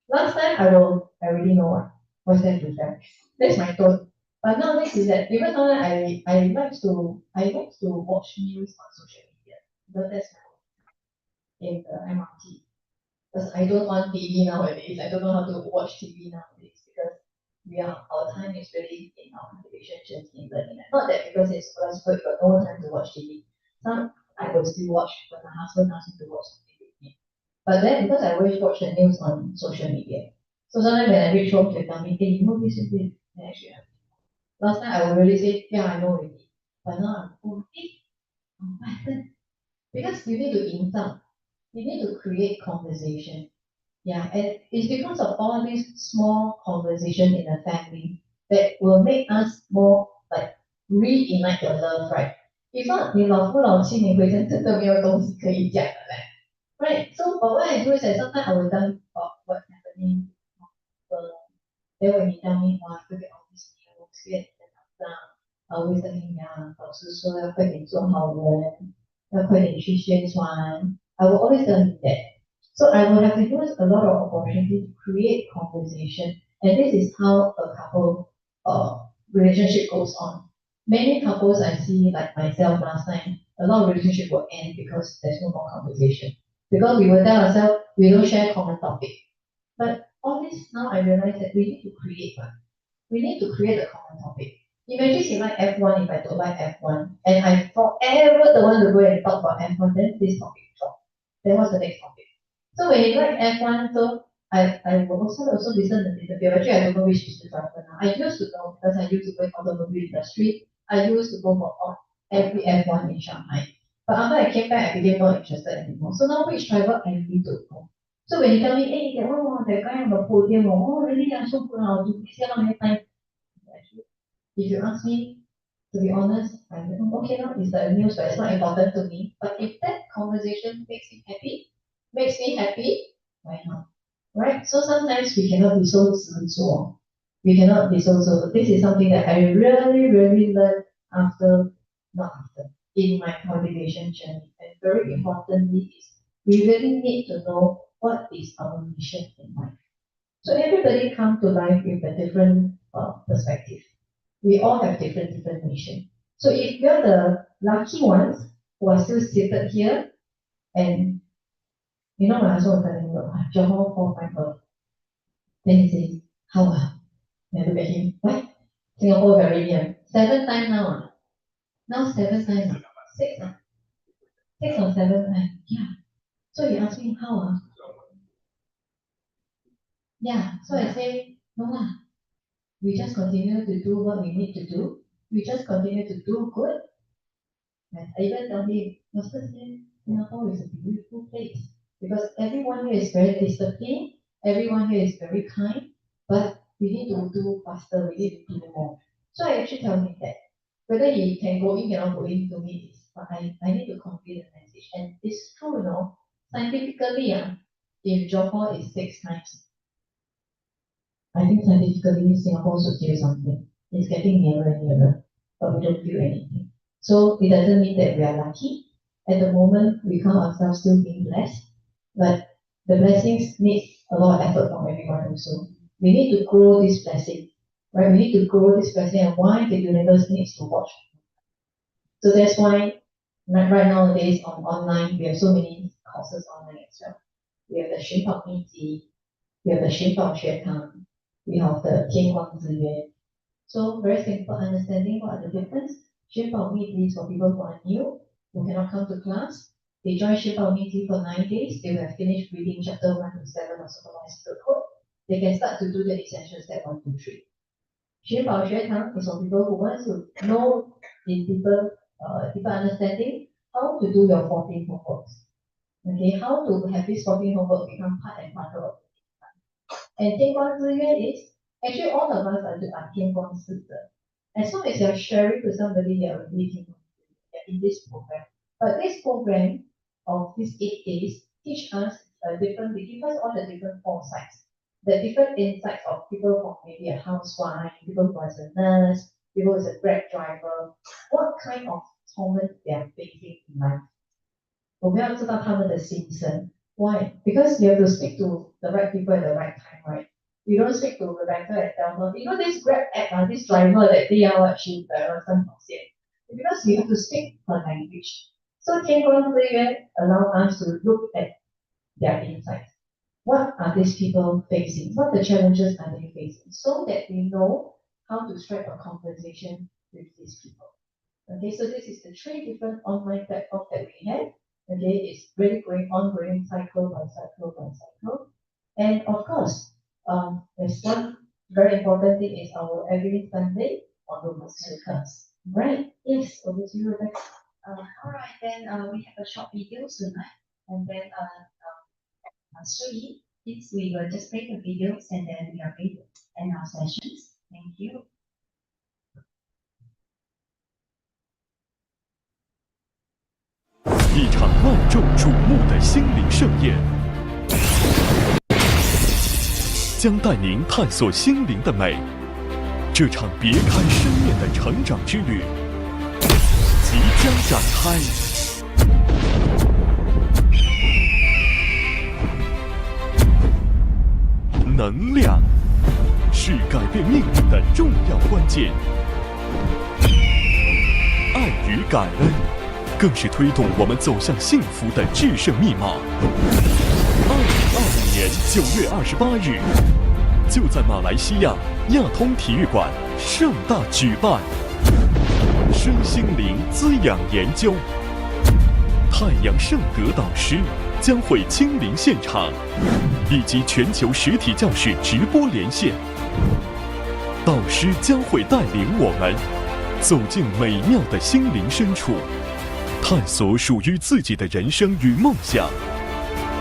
Last time, I already know what's there to say. That's my tone. But nowadays is that even though I like to watch news on social media. Because that's my in the MRT. Because I don't want TV nowadays. I don't know how to watch TV nowadays because our time is really in our relationship in learning. Not that because it's stressful, you got no time to watch TV. Some I will still watch when my husband asks me to watch something with me. But then because I always watch the news on social media. So sometimes when I reach home, they tell me, hey, you know this is this. Then actually, last time I would really say, yeah, I know already. But now I'm, oh, hey, what happened? Because you need to insult. You need to create conversation. Yeah, and it's because of all these small conversation in the family that will make us more like reignite the love, right? If not, 你老夫老妻，你回家真的没有东西可以讲的嘞。Right? So, but what I do is that sometimes I will tell you about what's happening. Then when you tell me, oh, I forget all these news, get down. I always tell him, yeah, 老师说要快点做好人，要快点去宣传。I will always tell him that. So I will have to use a lot of opportunity to create conversation, and this is how a couple relationship goes on. Many couples I see, like myself last time, a lot of relationship will end because there's no more conversation. Because we will tell ourselves we don't share common topic. But all this now I realize that we need to create one. We need to create a common topic. Imagine you like F1 if I don't like F1 and I forever don't want to go and talk about F1, then this topic drop. Then what's the next topic? So when you like F1, so I will also listen to the interview. Actually, I don't know which is the driver now. I used to know because I used to go in automobile industry. I used to go for every F1 in Shanghai. But after I came back, I became not interested anymore. So now which driver I really don't know. So when you tell me, hey, that one, that guy on the podium, oh, really, I'm so good, I'll do this, how many times? Actually, if you ask me, to be honest, I think, okay, now it's the news, but it's not important to me. But if that conversation makes me happy, why not? Right? So sometimes we cannot be so sensual. We cannot be so. This is something that I really, really learned in my motivation journey. And very importantly is we really need to know what is our mission in life. So everybody come to life with a different perspective. We all have different mission. So if you're the lucky ones who are still seated here, and you know my husband was telling me, Johor 4 5 then he says, how then I look at him, what? Singapore very near. 7 times now. Now 7 times. 6 6 or 7 times. Yeah. So he asked me, how Yeah. So I say, no lah. We just continue to do what we need to do. We just continue to do good. And I even tell him, Master Singapore is a beautiful place because everyone here is very disciplined, everyone here is very kind, but we need to do faster, we need to do more. So I actually tell him that whether he can go in, cannot go in to me is, but I need to convey the message. And it's true, scientifically, if Johor is 6 times, I think scientifically Singapore should feel something. It's getting nearer and nearer, but we don't feel anything. So it doesn't mean that we are lucky. At the moment, we count ourselves still being blessed, but the blessings need a lot of effort from everyone also. We need to grow this blessing, right? We need to grow this blessing, and why the universe needs to watch. So that's why right nowadays on online, we have so many courses online as well. We have the 寻宝秘籍, we have the 寻宝学堂, we have the 天光之约. So very simple understanding what are the difference. 寻宝秘籍 is for people who are new, who cannot come to class. They join 寻宝秘籍 for 9 days. They will have finished reading chapter 1 to 7 of supervised code. They can start to do the essential step 1 to 3. 寻宝学堂 is for people who want to know in deeper understanding how to do your 14 homeworks. Okay, how to have this 14 homework become part and parcel of it. And 天光之约 is actually all of us are 天光使者. As long as you're sharing to somebody, they're already in this program. But this program of these 8 days teach us they give us all the different foresights, the different insights of people from maybe a housewife, people who are a nurse, people who are a Grab driver, what kind of torment they are facing in life. 我们要知道他们的心声. Why? Because you have to speak to the right people at the right time, right? You don't speak to the director and tell her, this Grab app, this driver that they are watching the because you have to speak her language. So 天光之约 allow us to look at their insights. What are these people facing? What the challenges are they facing? So that we know how to strike a conversation with these people. Okay, so this is the 3 different online platforms that we have. Okay, it's really ongoing cycle by cycle by cycle. And of course, there's one very important thing is our every Sunday on the class. Right? Yes, over to you, Rebecca. All right, then we have a short video tonight, and then Sui, please, we will just play the videos and then we are ready to end our sessions. Thank you. 一场万众瞩目的心灵盛宴，将带您探索心灵的美。这场别开生面的成长之旅即将展开。能量是改变命运的重要关键，爱与感恩更是推动我们走向幸福的制胜密码。2025年9月28日，就在马来西亚亚通体育馆盛大举办身心灵滋养研究，太阳圣德导师将会亲临现场，以及全球实体教室直播连线。导师将会带领我们走进美妙的心灵深处，探索属于自己的人生与梦想，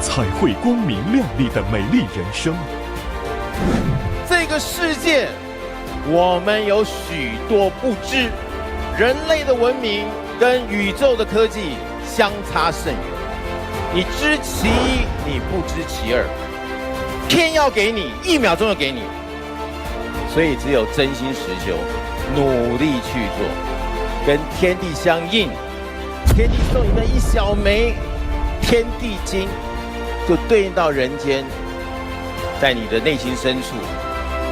彩绘光明亮丽的美丽人生。这个世界，我们有许多不知，人类的文明跟宇宙的科技相差甚远。你知其一，你不知其二。天要给你，1秒钟就给你。所以只有真心实修，努力去做，跟天地相应。天地送你们一小枚天地经，就对应到人间，在你的内心深处、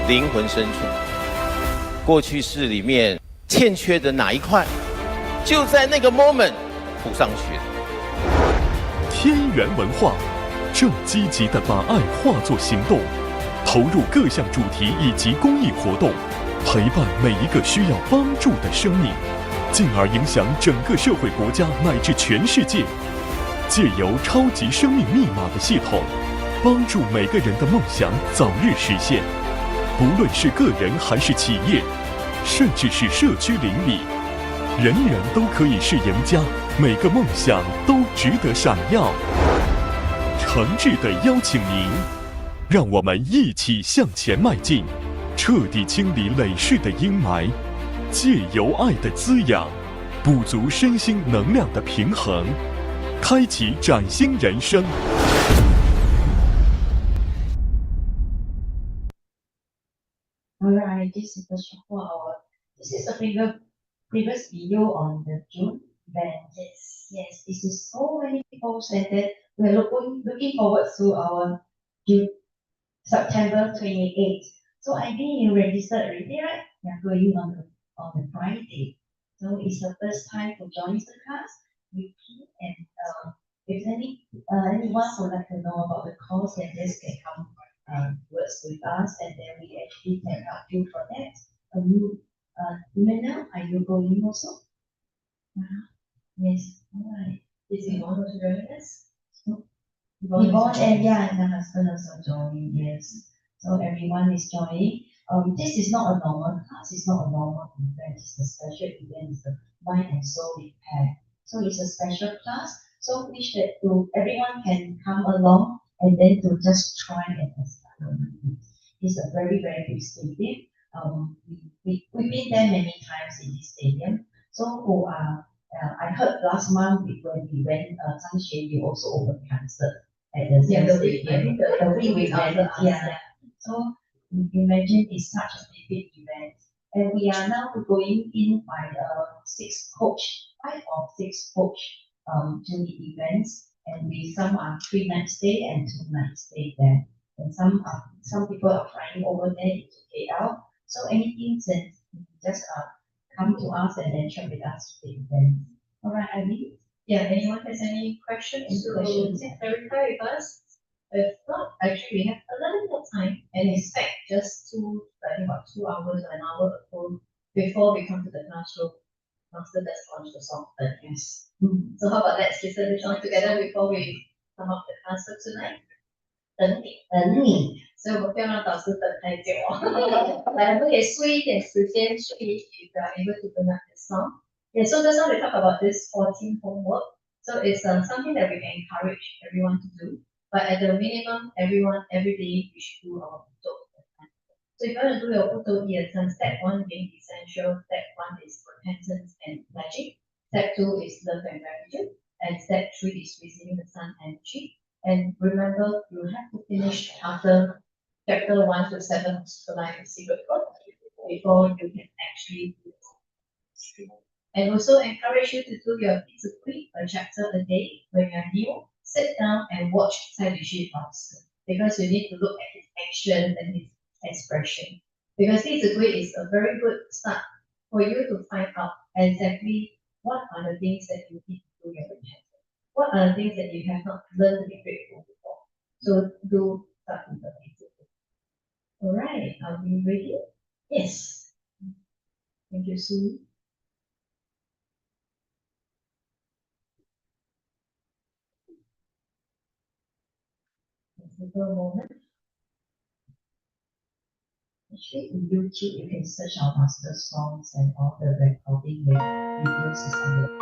灵魂深处，过去世里面欠缺的哪一块，就在那个 moment 补上去了。天元文化正积极地把爱化作行动，投入各项主题以及公益活动，陪伴每一个需要帮助的生命，进而影响整个社会、国家乃至全世界。借由超级生命密码的系统，帮助每个人的梦想早日实现。不论是个人还是企业，甚至是社区邻里，人人都可以是赢家，每个梦想都值得闪耀。诚挚地邀请您，让我们一起向前迈进，彻底清理累世的阴霾，借由爱的滋养，补足身心能量的平衡，开启崭新人生。Alright, this is the for our. This is a previous video on the June event. Yes, this is so many people said that we're looking forward to our June September 28th. So I think you registered already, right? You're going on the Friday. So it's the first time to join the class. Repeat and if anyone would like to know about the course, then just can come words with us, and then we actually can help you for that. Now, are you going also? Yes, alright. Is Yvonne also joining us? Yvonne and her husband also joining, yes. So everyone is joining. This is not a normal class, it's not a normal event, it's a special event, it's the mind and soul repair. So it's a special class. So wish that everyone can come along and then to just try and experiment. It's a very, very big stadium. We've been there many times in this stadium. So I heard last month when we went, Tangshan, you also open concert at the same stadium. I think the week after us. Yeah. So imagine it's such a big event. And we are now going in by 5 or 6 coach to the events, and some are 3 nights stay and 2 nights stay there. And some people are flying over there to KL. So anything then just come to us and then check with us the event. Alright, Ivy? Yeah, anyone has any questions to clarify with us? If not, actually we have a little bit of time, and in fact just I think about 2 hours or an hour before we come to the classroom. Master, let's launch the song. Yes. So how about let's listen to the song together before we come up with the class for tonight? 等你。所以我们不要让导师等太久。来，我们给苏一点时间去 if you are able to bring up the song. Yeah, so just now we talk about this 14 homework. So it's something that we can encourage everyone to do. But at the minimum, every day we should do our Budo. So if you want to do your Budo step 1 being essential, step 1 is repentance and magic, step 2 is love and gratitude, and step 3 is receiving the sun energy. And remember, you have to finish after chapter 1 to 7 to 9 of Secret Code before you can actually do it. And also encourage you to do your a chapter a day when you're new. Sit down and watch Cai Luxu Master, because you need to look at his action and his expression. Because this is a very good start for you to find out exactly what are the things that you need to do in your chapter. What are the things that you have not learned to be grateful for? So do start with the basic. Alright, are we ready? Yes. Thank you, Sue. Take a moment. Actually, in YouTube, you can search our master songs and all the recording with videos is available.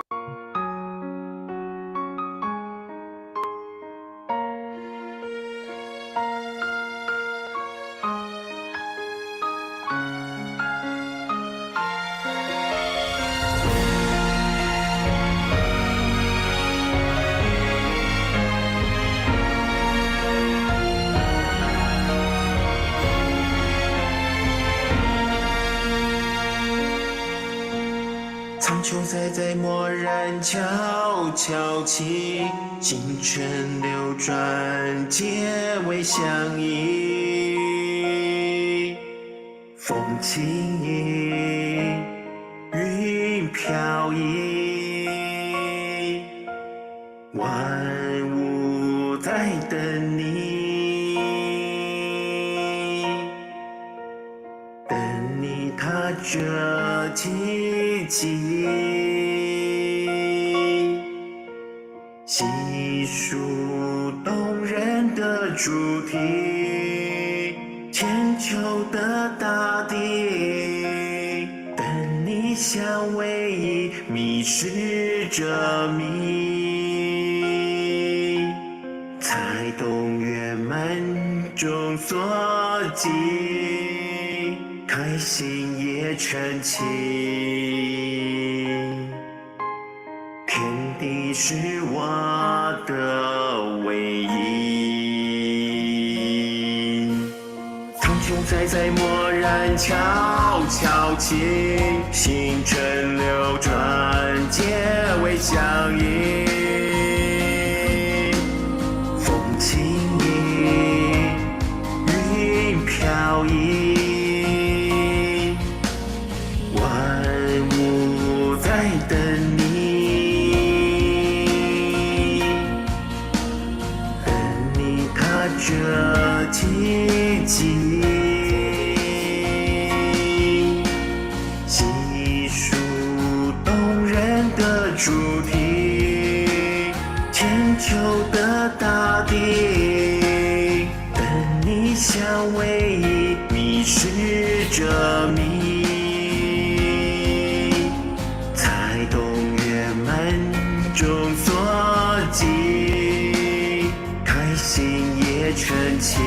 苍穹在蓦然悄悄起，星辰流转，皆为相依。风轻移，云飘逸，万物在等你，等你踏着奇迹。细数动人的主题，千秋的大地，等你相偎依，迷失着迷，才懂圆满中所寄，开心也成器。天地是我的唯一，苍穹在蓦然悄悄起，星辰流转皆为相依。风轻移，云飘逸，万物在等你。这奇迹，细数动人的主题，千秋的大地，等你相偎依，迷失着迷，才懂圆满中所寄，开心也成器。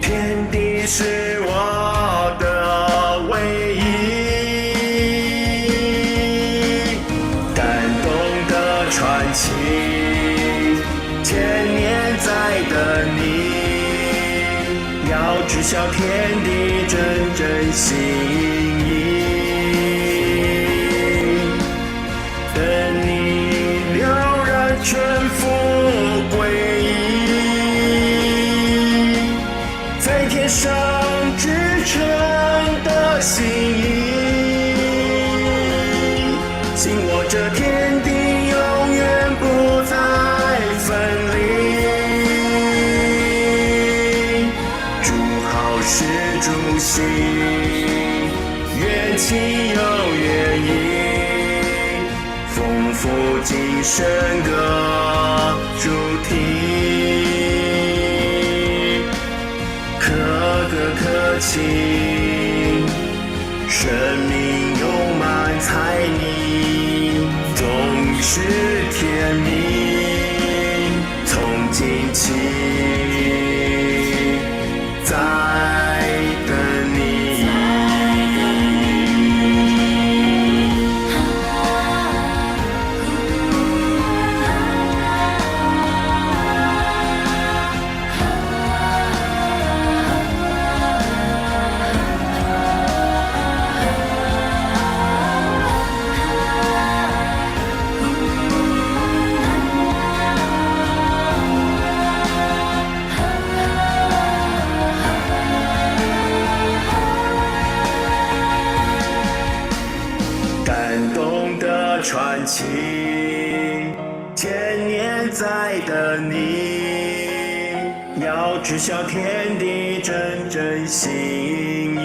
天地是我的唯一，感动的传奇，千年在等你，要知晓天地真正心意，等你了然全复归依，在天上支撑的心意，紧握着天地永远不再分离，主好事主心，缘起又缘依，丰富今生个主题，可歌可泣，生命永满才你，总是甜蜜，从今起在等你。感动的传奇，千年在等你，要知晓天地真正心意，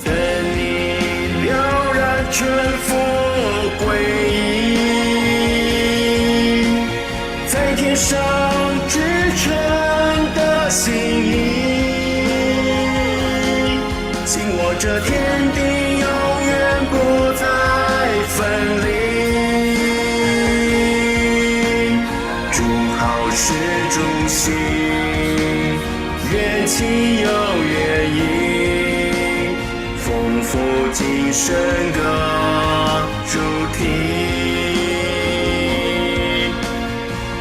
等你了然全复归依，在天上支撑的心意，紧握着天地永远不再分离，主好事主心，缘起又缘依，丰富今生个主题，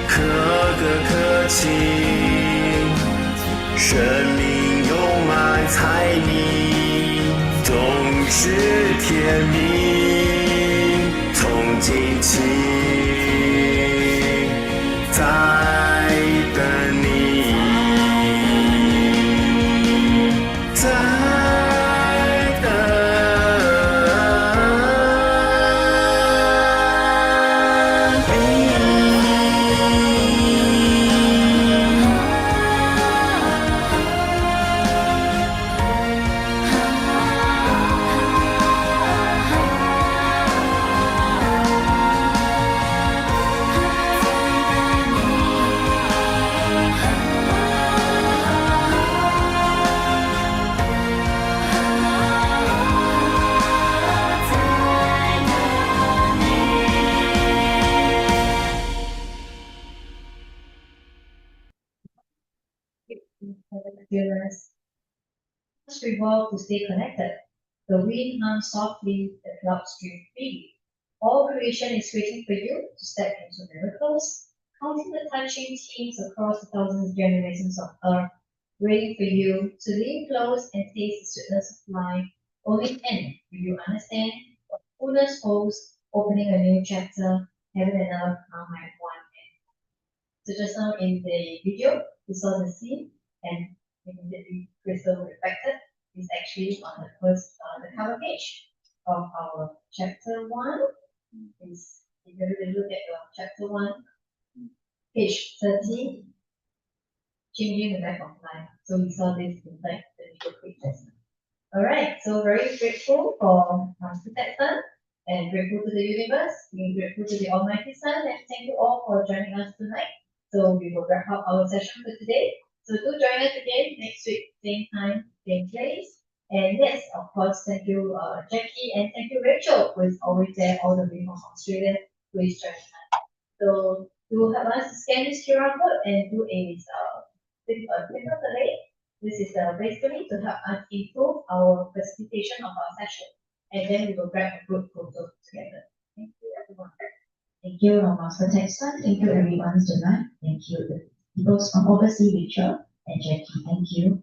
可歌可泣，生命永满才你，总是甜蜜，从今起在等你，在等你。fearless. Let's revolve to stay connected. The wind hums softly, the clouds drift freely. All creation is waiting for you to step into miracles, counting the touching teams across the thousands of generations of Earth, waiting for you to lean close and taste the sweetness of life. Only then will you understand what fullness holds, opening a new chapter, heaven and earth are my one end. So just now in the video, we saw the scene and immediately crystal reflected is actually on the first, the cover page of our chapter 1. Is if you really look at your chapter 1, page 13, changing the map of life. So we saw this in like the video pages. Alright, so very grateful for Master Texan and grateful to the universe, being grateful to the Almighty Sun, and thank you all for joining us tonight. So we will wrap up our session for today. So do join us again next week, same time, same place. And yes, of course, thank you, Jackie, and thank you, Rachel, who is always there all the way from Australia, who is joining us. So to help us to scan this QR code and do a click of the link. This is basically to help us improve our facilitation of our session, and then we will grab a group photo together. Thank you, everyone. Thank you, Master Texan. Thank you, everyone tonight. Thank you, the people from overseas, Rachel and Jackie. Thank you.